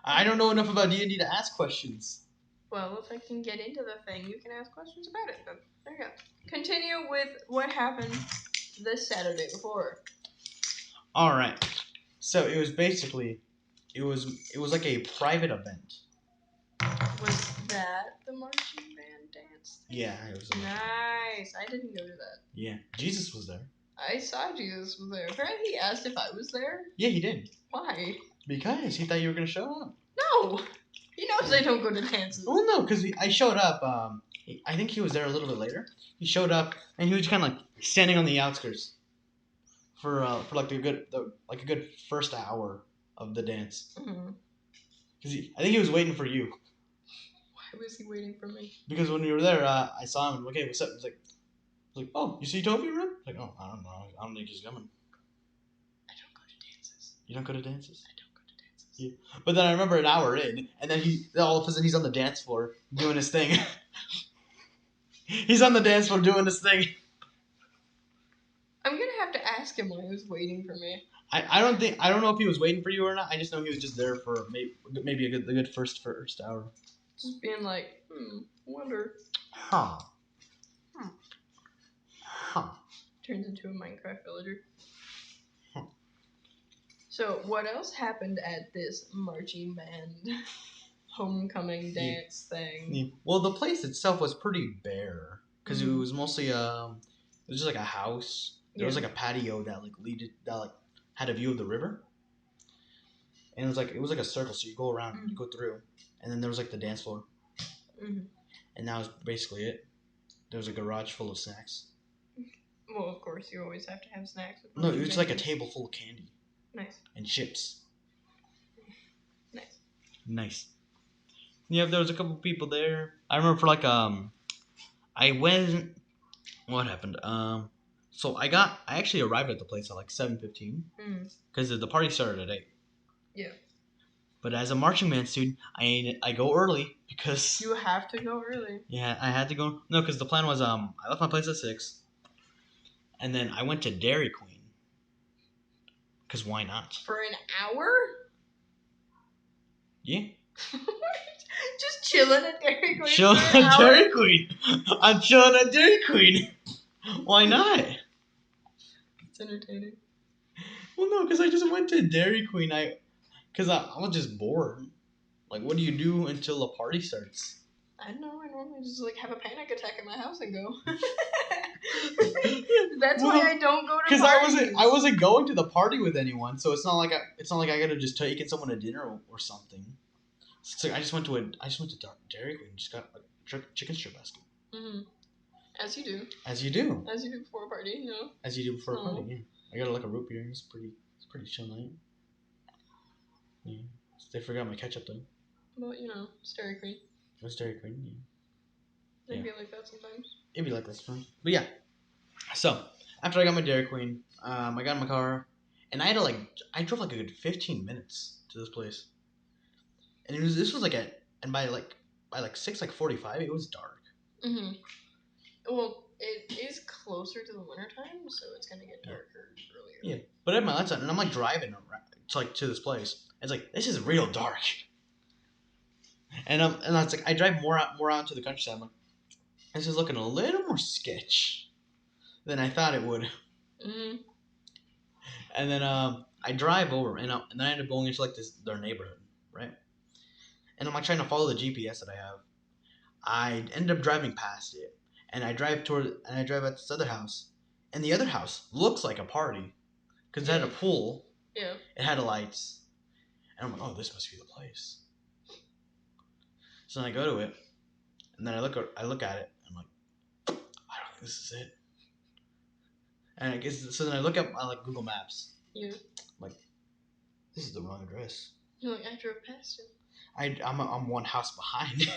I don't know enough about D&D to ask questions. Well, if I can get into the thing, you can ask questions about it. But there you go. Continue with what happened this Saturday before. All right. So it was basically, it was like a private event. Was that the marching band dance thing? Yeah, it was. Nice. I didn't go to that. Yeah, Jesus was there. I saw Jesus was there. Apparently he asked if I was there. Yeah, he did. Why? Because he thought you were going to show up. No. He knows I don't go to dances. Well, no, because I showed up. I think he was there a little bit later. He showed up, and he was kind of like standing on the outskirts for like a good first hour of the dance. Mm-hmm. Because I think he was waiting for you. Why was he waiting for me? Because when you were there, I saw him. Okay, what's up? He's like, oh, you see Toby around? Like, oh, I don't know. I don't think he's coming. I don't go to dances. You don't go to dances? I don't go to dances. Yeah. But then I remember an hour in, and then all of a sudden he's on the dance floor doing his thing. He's on the dance floor doing his thing. I'm gonna have to ask him why he was waiting for me. I don't know if he was waiting for you or not. I just know he was just there for maybe a good first hour. Just being like, wonder. Huh. Huh. Turns into a Minecraft villager. Huh. So what else happened at this marching band homecoming dance thing? Yeah. Well, the place itself was pretty bare because it was mostly it was just like a house. There was like a patio that had a view of the river, and it was like a circle. So you go around, you go through, and then there was like the dance floor, and that was basically it. There was a garage full of snacks. Well, of course, you always have to have snacks. No, it was like a table full of candy. Nice. And chips. Nice. Yeah, there was a couple people there. I remember for I went. What happened? So I actually arrived at the place at like 7:15 because the party started at 8. Yeah. But as a marching band student, I go early because you have to go early. Yeah, I had to go. No, because the plan was I left my place at 6, and then I went to Dairy Queen. Because why not? For an hour? Yeah. Just chilling at Dairy Queen. Chilling at Dairy Queen. I'm chilling at Dairy Queen. Why not? It's entertaining. Well, no, because I just went to Dairy Queen. Because I was just bored. Like, what do you do until the party starts? I don't know. I normally just have a panic attack in my house and go. That's why I don't go to parties. Because I wasn't going to the party with anyone, so it's not like I gotta just taken someone to dinner or something. So I just went to Dairy Queen and just got a chicken strip basket. Mm-hmm. As you do. As you do. As you do before a party, you know. As you do before a party, yeah. I got a root beer. It's pretty pretty chill night. Yeah. They forgot my ketchup though. Well, it's Dairy Queen. It was Dairy Queen. Yeah. It'd be like that sometimes. It'd be like that sometimes. But yeah. So after I got my Dairy Queen, I got in my car, and I drove like a good 15 minutes to this place, and this was and by 6:45 it was dark. Mhm. Well, it is closer to the wintertime, so it's gonna get darker earlier. Yeah, but I had my lights on, and I'm like driving to this place. It's like this is real dark, and it's like I drive more out into the countryside. I'm like, this is looking a little more sketch than I thought it would. Mm-hmm. And then I drive over, and then I end up going into like their neighborhood, right? And I'm like trying to follow the GPS that I have. I end up driving past it, and I drive at this other house, and the other house looks like a party, because it had a pool. Yeah. It had lights, and I'm like, oh, this must be the place. So then I go to it, and then I look at it, and I'm like, I don't think this is it. And I guess so. Then I look up on like Google Maps. Yeah. I'm like, this is the wrong address. You're like, I drove past it. I'm one house behind.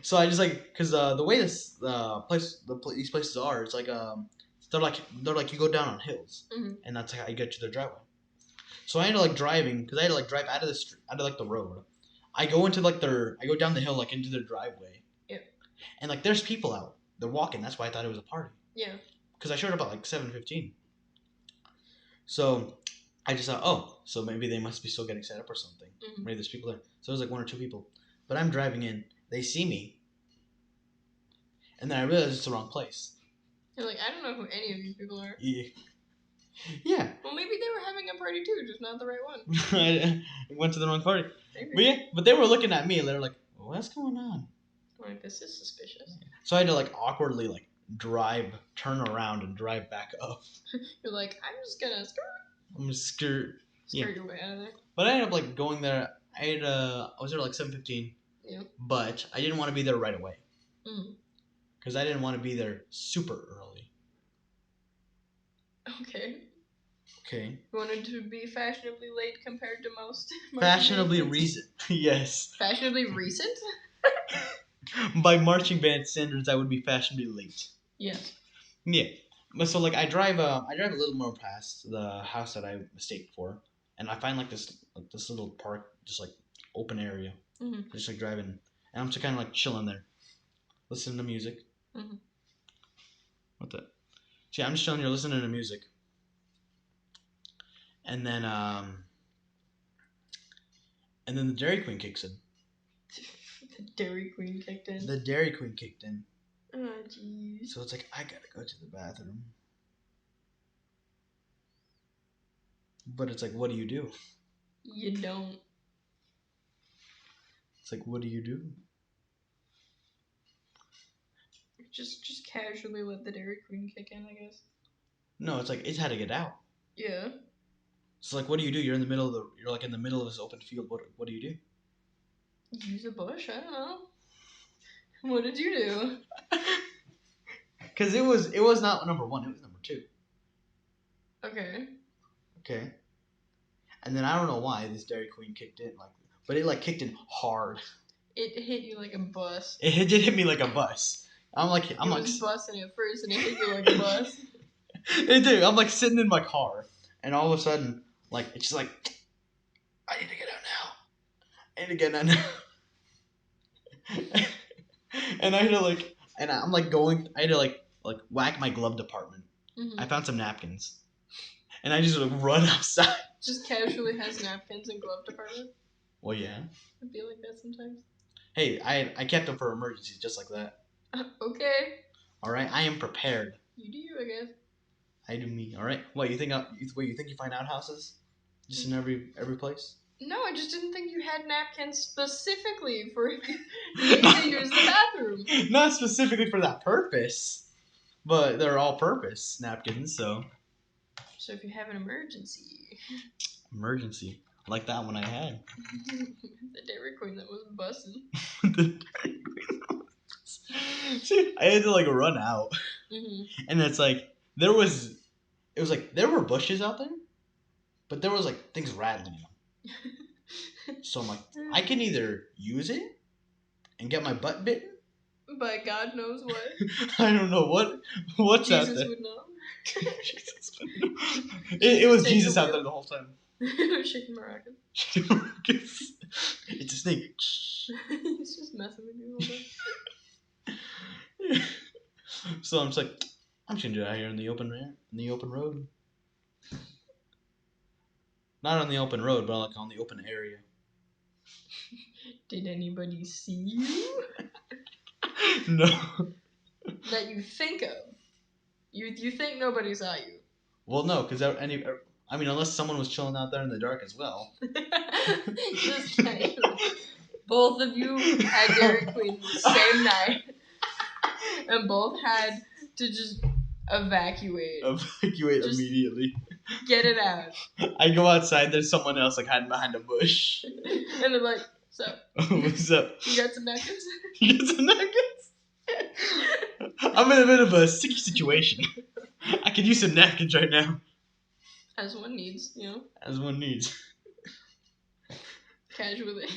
So I just because the way these places are, it's like they're like you go down on hills, mm-hmm. and that's how you get to their driveway. So I ended up driving because I had to drive out of the street, out of like the road. I go down the hill like into their driveway. Yeah. And like there's people out, they're walking. That's why I thought it was a party. Yeah. Because I showed up at like 7:15. So I just thought, oh, so maybe they must be still getting set up or something. Mm-hmm. Maybe there's people there. So there's like 1 or 2 people. But I'm driving in. They see me. And then I realize it's the wrong place. You're like, I don't know who any of these people are. Yeah. Well, maybe they were having a party too, just not the right one. I went to the wrong party. Maybe. But they were looking at me and they were like, what's going on? I'm like, this is suspicious. So I had to like awkwardly like turn around and drive back up. You're like, I'm just gonna skirt your way out of there. But I ended up like going there. I was there like 7:15. Yeah. But I didn't want to be there right away. Mm. Because I didn't want to be there super early. Okay. Okay. You wanted to be fashionably late compared to most. Fashionably recent. Yes. Fashionably recent? By marching band standards, I would be fashionably late. Yes. Yeah. But so like I drive a little more past the house that I stayed before, and I find like this little park, just like open area. Mm-hmm. Just like driving, and I'm just kind of like chilling there, listening to music. Mm-hmm. What the? See, I'm just chilling here listening to music, and then the Dairy Queen kicks in. The Dairy Queen kicked in. The Dairy Queen kicked in. Oh, jeez. So it's like I gotta go to the bathroom, but it's like, what do you do? You don't. It's like, what do you do? Just casually let the Dairy Queen kick in, I guess. No, it's like it's had to get out. Yeah. So like, what do you do? You're in the middle of this open field. What do you do? Use a bush. I don't know. What did you do? Because it was not number 1. It was number 2. Okay. Okay. And then I don't know why this Dairy Queen kicked in but it like kicked in hard. It hit you like a bus. It did hit me like a bus. I'm like busting at first, and it hit you like a bus. It did. I'm like sitting in my car, and all of a sudden, like it's just like, I need to get out now. And I had to like, and I'm like going. I had to like whack my glove department. Mm-hmm. I found some napkins, and I just like run outside. Just casually has napkins and glove department. Well, yeah. I feel like that sometimes. Hey, I kept them for emergencies, just like that. Okay. All right, I am prepared. You do you, I guess. I do me. All right. What you think? You think you find outhouses, just in every place? No, I just didn't think you had napkins specifically for you to use the bathroom. Not specifically for that purpose, but they're all-purpose napkins. So if you have an emergency. Emergency, like that one I had. The Dairy Queen that was busting. The Dairy Queen. See, I had to like run out, mm-hmm. and it's like there were bushes out there, but there was like things rattling in them. So I'm like, I can either use it and get my butt bitten. But God knows what. I don't know what's Jesus out there. would know. Jesus would know. It was Jesus out there the whole time. Shaking maracas. It's a snake. He's just messing with you all day. So I'm just like, I'm just gonna do it out here in the open road. Not on the open road, but like on the open area. Did anybody see you? No. That you think of. You think nobody saw you. Well, no, because unless someone was chilling out there in the dark as well. Just kidding. Both of you had Dairy Queen the same night. And both had to just evacuate. Evacuate just immediately. Get it out. I go outside, there's someone else like hiding behind a bush. And they're like, so. What's up? You got some nuggets? You got some nuggets? I'm in a bit of a sticky situation. I could use some napkins right now. As one needs, you know? As one needs. Casually.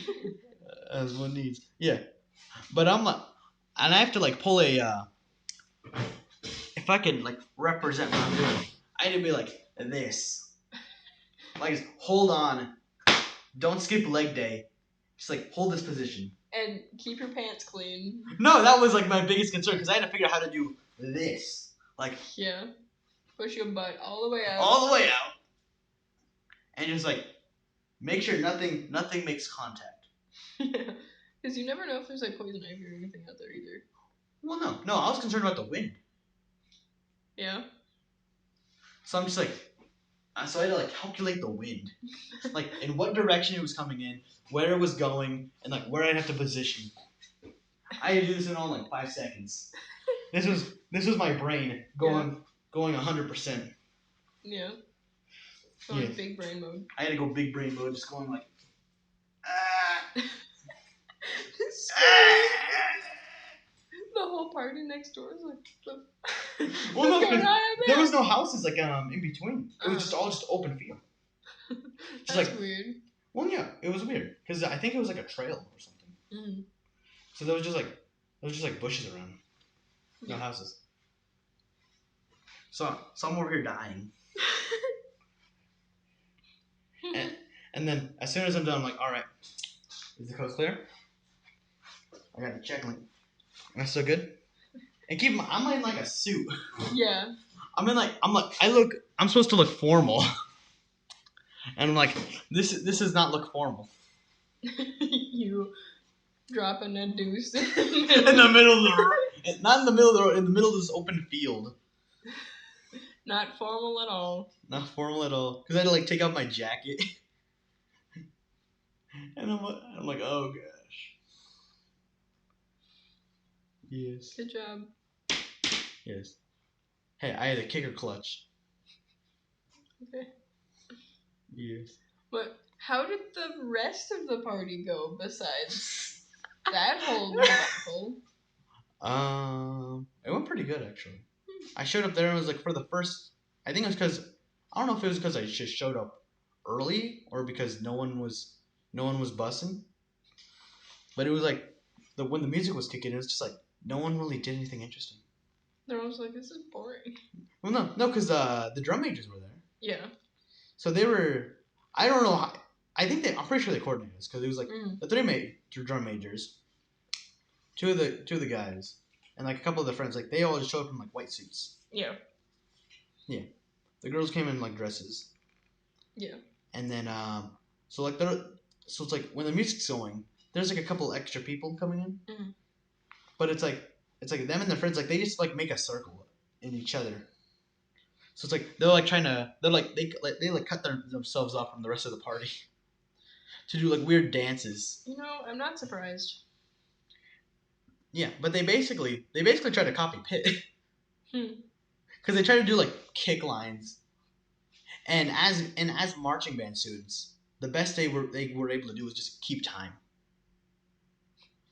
As one needs. Yeah. But I'm like, and I have to like pull a, if I can like represent what I'm doing, I need to be like this. Like, just hold on. Don't skip leg day. Just like hold this position. And keep your pants clean. No, that was like my biggest concern because I had to figure out how to do this. Like, yeah. Push your butt all the way out. All the way out. And just like make sure nothing makes contact. Yeah. Because you never know if there's like poison ivy or anything out there either. Well, no, I was concerned about the wind. Yeah. So I'm just like, so I had to like calculate the wind, like in what direction it was coming in, where it was going, and like where I'd have to position. I had to do this in all like 5 seconds. This was my brain going 100%. Yeah. Going big brain mode. I had to go big brain mode, just going like, The whole party next door is like, well, no, because there was no houses like in between. It was just all open field. Just that's like weird. Well, yeah, it was weird because I think it was like a trail or something. Mm-hmm. So there was just like bushes around, no houses. So I'm over here dying. and then as soon as I'm done, I'm like, all right, is the coast clear? I got the check link. Am I still good? And I'm in like a suit. Yeah. I'm supposed to look formal. And I'm like, this does not look formal. You dropping a deuce in the middle of the road. Not in the middle of the road, in the middle of this open field. Not formal at all. Not formal at all. Because I had to like take off my jacket. And I'm like, oh gosh. Yes. Good job. Yes. Hey, I had a kicker clutch. Okay. Yes. But how did the rest of the party go besides that whole debacle? It went pretty good actually. I showed up there and it was like for the first. I think it was because I don't know if it was because I just showed up early or because no one was bussing. But it was like when the music was kicking, it was just like no one really did anything interesting. They're almost like, this is boring. Well, no, because the drum majors were there. Yeah. So they were. I don't know. I'm pretty sure they coordinated this because it was like the 3 drum majors, two of the guys, and like a couple of the friends. Like they all just showed up in like white suits. Yeah. Yeah. The girls came in like dresses. Yeah. And then so it's like when the music's going, there's like a couple extra people coming in. Mm-hmm. But it's like them and their friends, like they just like make a circle in each other. So it's like they're like they cut themselves off from the rest of the party to do like weird dances. You know, I'm not surprised. Yeah, but they basically try to copy Pit. Because they try to do like kick lines. And as marching band students, the best they were able to do was just keep time.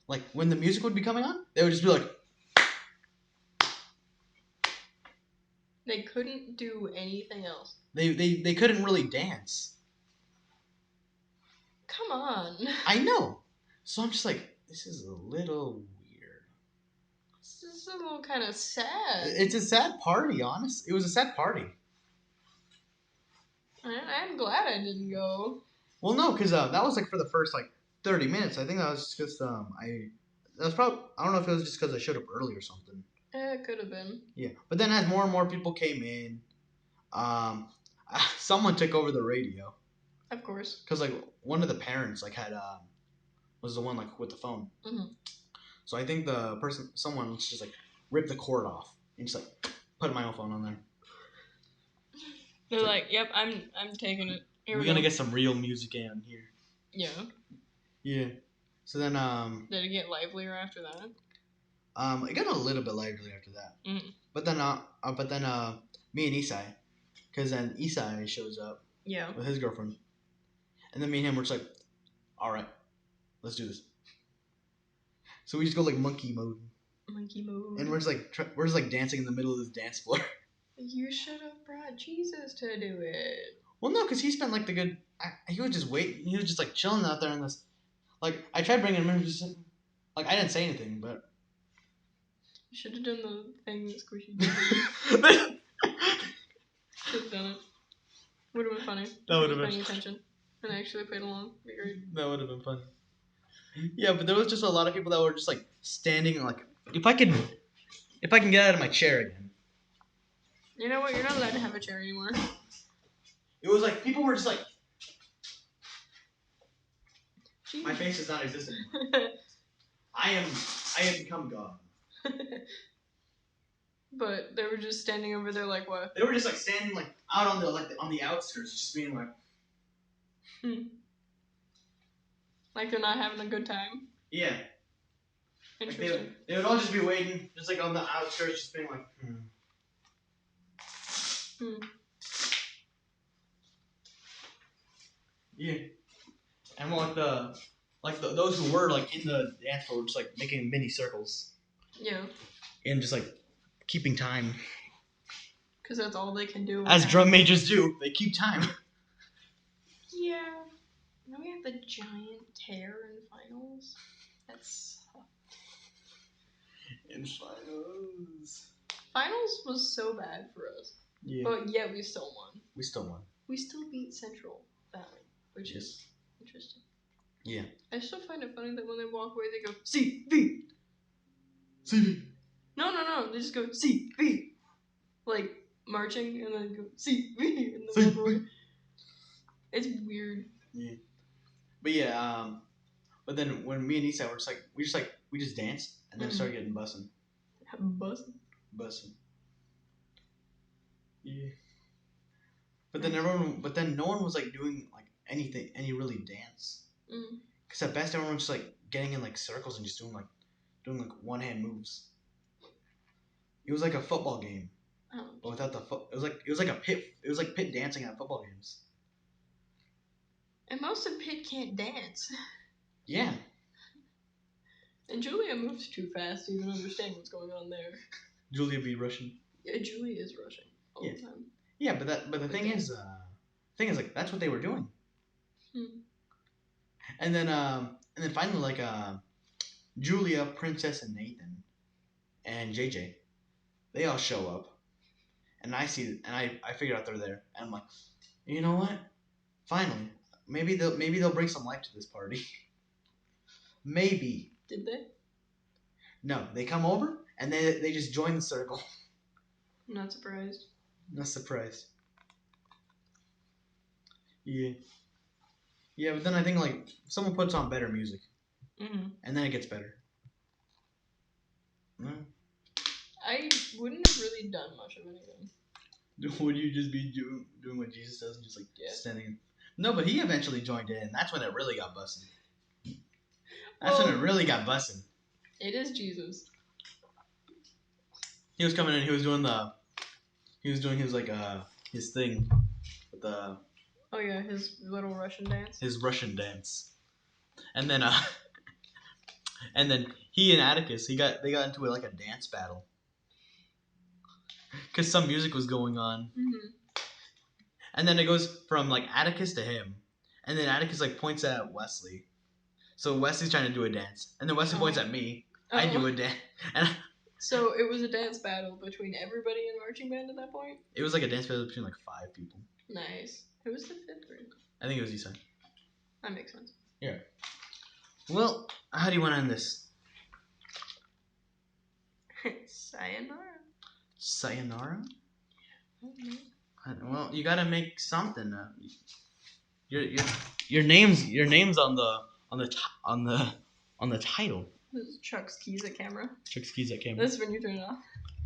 Like when the music would be coming on, they would just be like They couldn't do anything else. They couldn't really dance. Come on. I know. So I'm just like, this is a little weird. This is a little kind of sad. It's a sad party, honest. It was a sad party. I'm glad I didn't go. Well, no, because that was like for the first like 30 minutes. I think that was just that was probably, I don't know if it was just because I showed up early or something. Yeah, it could have been. Yeah, but then as more and more people came in, someone took over the radio. Of course. Because like one of the parents like had was the one like with the phone. Mm-hmm. So I think someone just like ripped the cord off and just like put my own phone on there. They're like, "Yep, I'm taking it. Here we're gonna get some real music in here." Yeah. Yeah. So then did it get livelier after that? It got a little bit livelier after that. Mm-hmm. But then me and Isai, because then Isai shows up. Yeah. With his girlfriend, and then me and him were just like, "All right, let's do this." So we just go like monkey mode. Monkey mode. And we're just like dancing in the middle of this dance floor. You should have brought Jesus to do it. Well, no, because he spent like he was just waiting. He was just like chilling out there in this. Like I tried bringing him in, just like I didn't say anything, but you should have done the thing that Squishy did. Should have done it. Would have been funny. That would have been paying attention and actually played along. Be great. That would have been fun. Yeah, but there was just a lot of people that were just like standing. Like if I can get out of my chair again. You know what? You're not allowed to have a chair anymore. It was like people were just like. Jeez. My face is not existent anymore. I have become God. But they were just standing over there like what? They were just like standing like out on the outskirts, just being like. Like they're not having a good time. Yeah. Interesting. Like they would all just be waiting, just like on the outskirts, just being like. Yeah. And those who were like in the dance floor were just like making mini circles. Yeah. And just like keeping time. Because that's all they can do. As drum majors do, they keep time. Yeah. Now we have the giant tear in finals. That's. In finals. Finals was so bad for us. Yeah. But yet we still won. We still won. We still beat Central Valley, which is interesting. Yeah. I still find it funny that when they walk away, they go CV. CV. No. They just go CV. Like marching and then go CV and then walk away. It's weird. Yeah. But yeah, but then when me and Isai were just we just danced and then started getting bussin'. Bussin'. Yeah. But then no one was like doing like any really dance. Because at best everyone was just like getting in like circles and just doing like one hand moves. It was like a football game. Oh. But without the foot, it was like a pit. It was like pit dancing at football games. And most of Pit can't dance. Yeah. And Julia moves too fast to even understand what's going on there. Julia be Russian. Yeah, Julia is Russian all the time. Yeah, but the thing is like that's what they were doing. And then finally like Julia, Princess, and Nathan, and JJ, they all show up, and I figured out they're there, and I'm like, you know what? Finally, maybe they'll bring some life to this party. Maybe. Did they? No, they come over and they just join the circle. Not surprised. Not surprised. Yeah. Yeah, but then I think like someone puts on better music, and then it gets better. No. I wouldn't have really done much of anything. Would you just be doing what Jesus does and just like standing? No, but he eventually joined in. That's when it really got busting. That's when it really got busting. It is Jesus. He was coming in. He was doing his like his thing with the. Oh yeah, his little Russian dance. His Russian dance, and then and then he and Atticus they got into like a dance battle. Because some music was going on. Mm-hmm. And then it goes from like Atticus to him. And then Atticus like points at Wesley. So Wesley's trying to do a dance. And then Wesley points at me. I do a dance. So it was a dance battle between everybody in marching band at that point? It was like a dance battle between like 5 people. Nice. Who was the 5th grade? I think it was Isai. That makes sense. Yeah. Well, how do you want to end this? Sayonara. Sayonara? Mm-hmm. Well, you gotta make something. Your name's on the title. This is Chuck's keys at camera. Chuck's keys at camera. That's when you turn it off.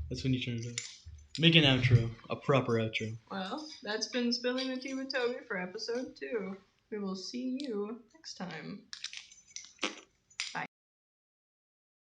That's when you turn it off. Make an outro, a proper outro. Well, that's been Spilling the Tea with Toby for episode 2. We will see you next time.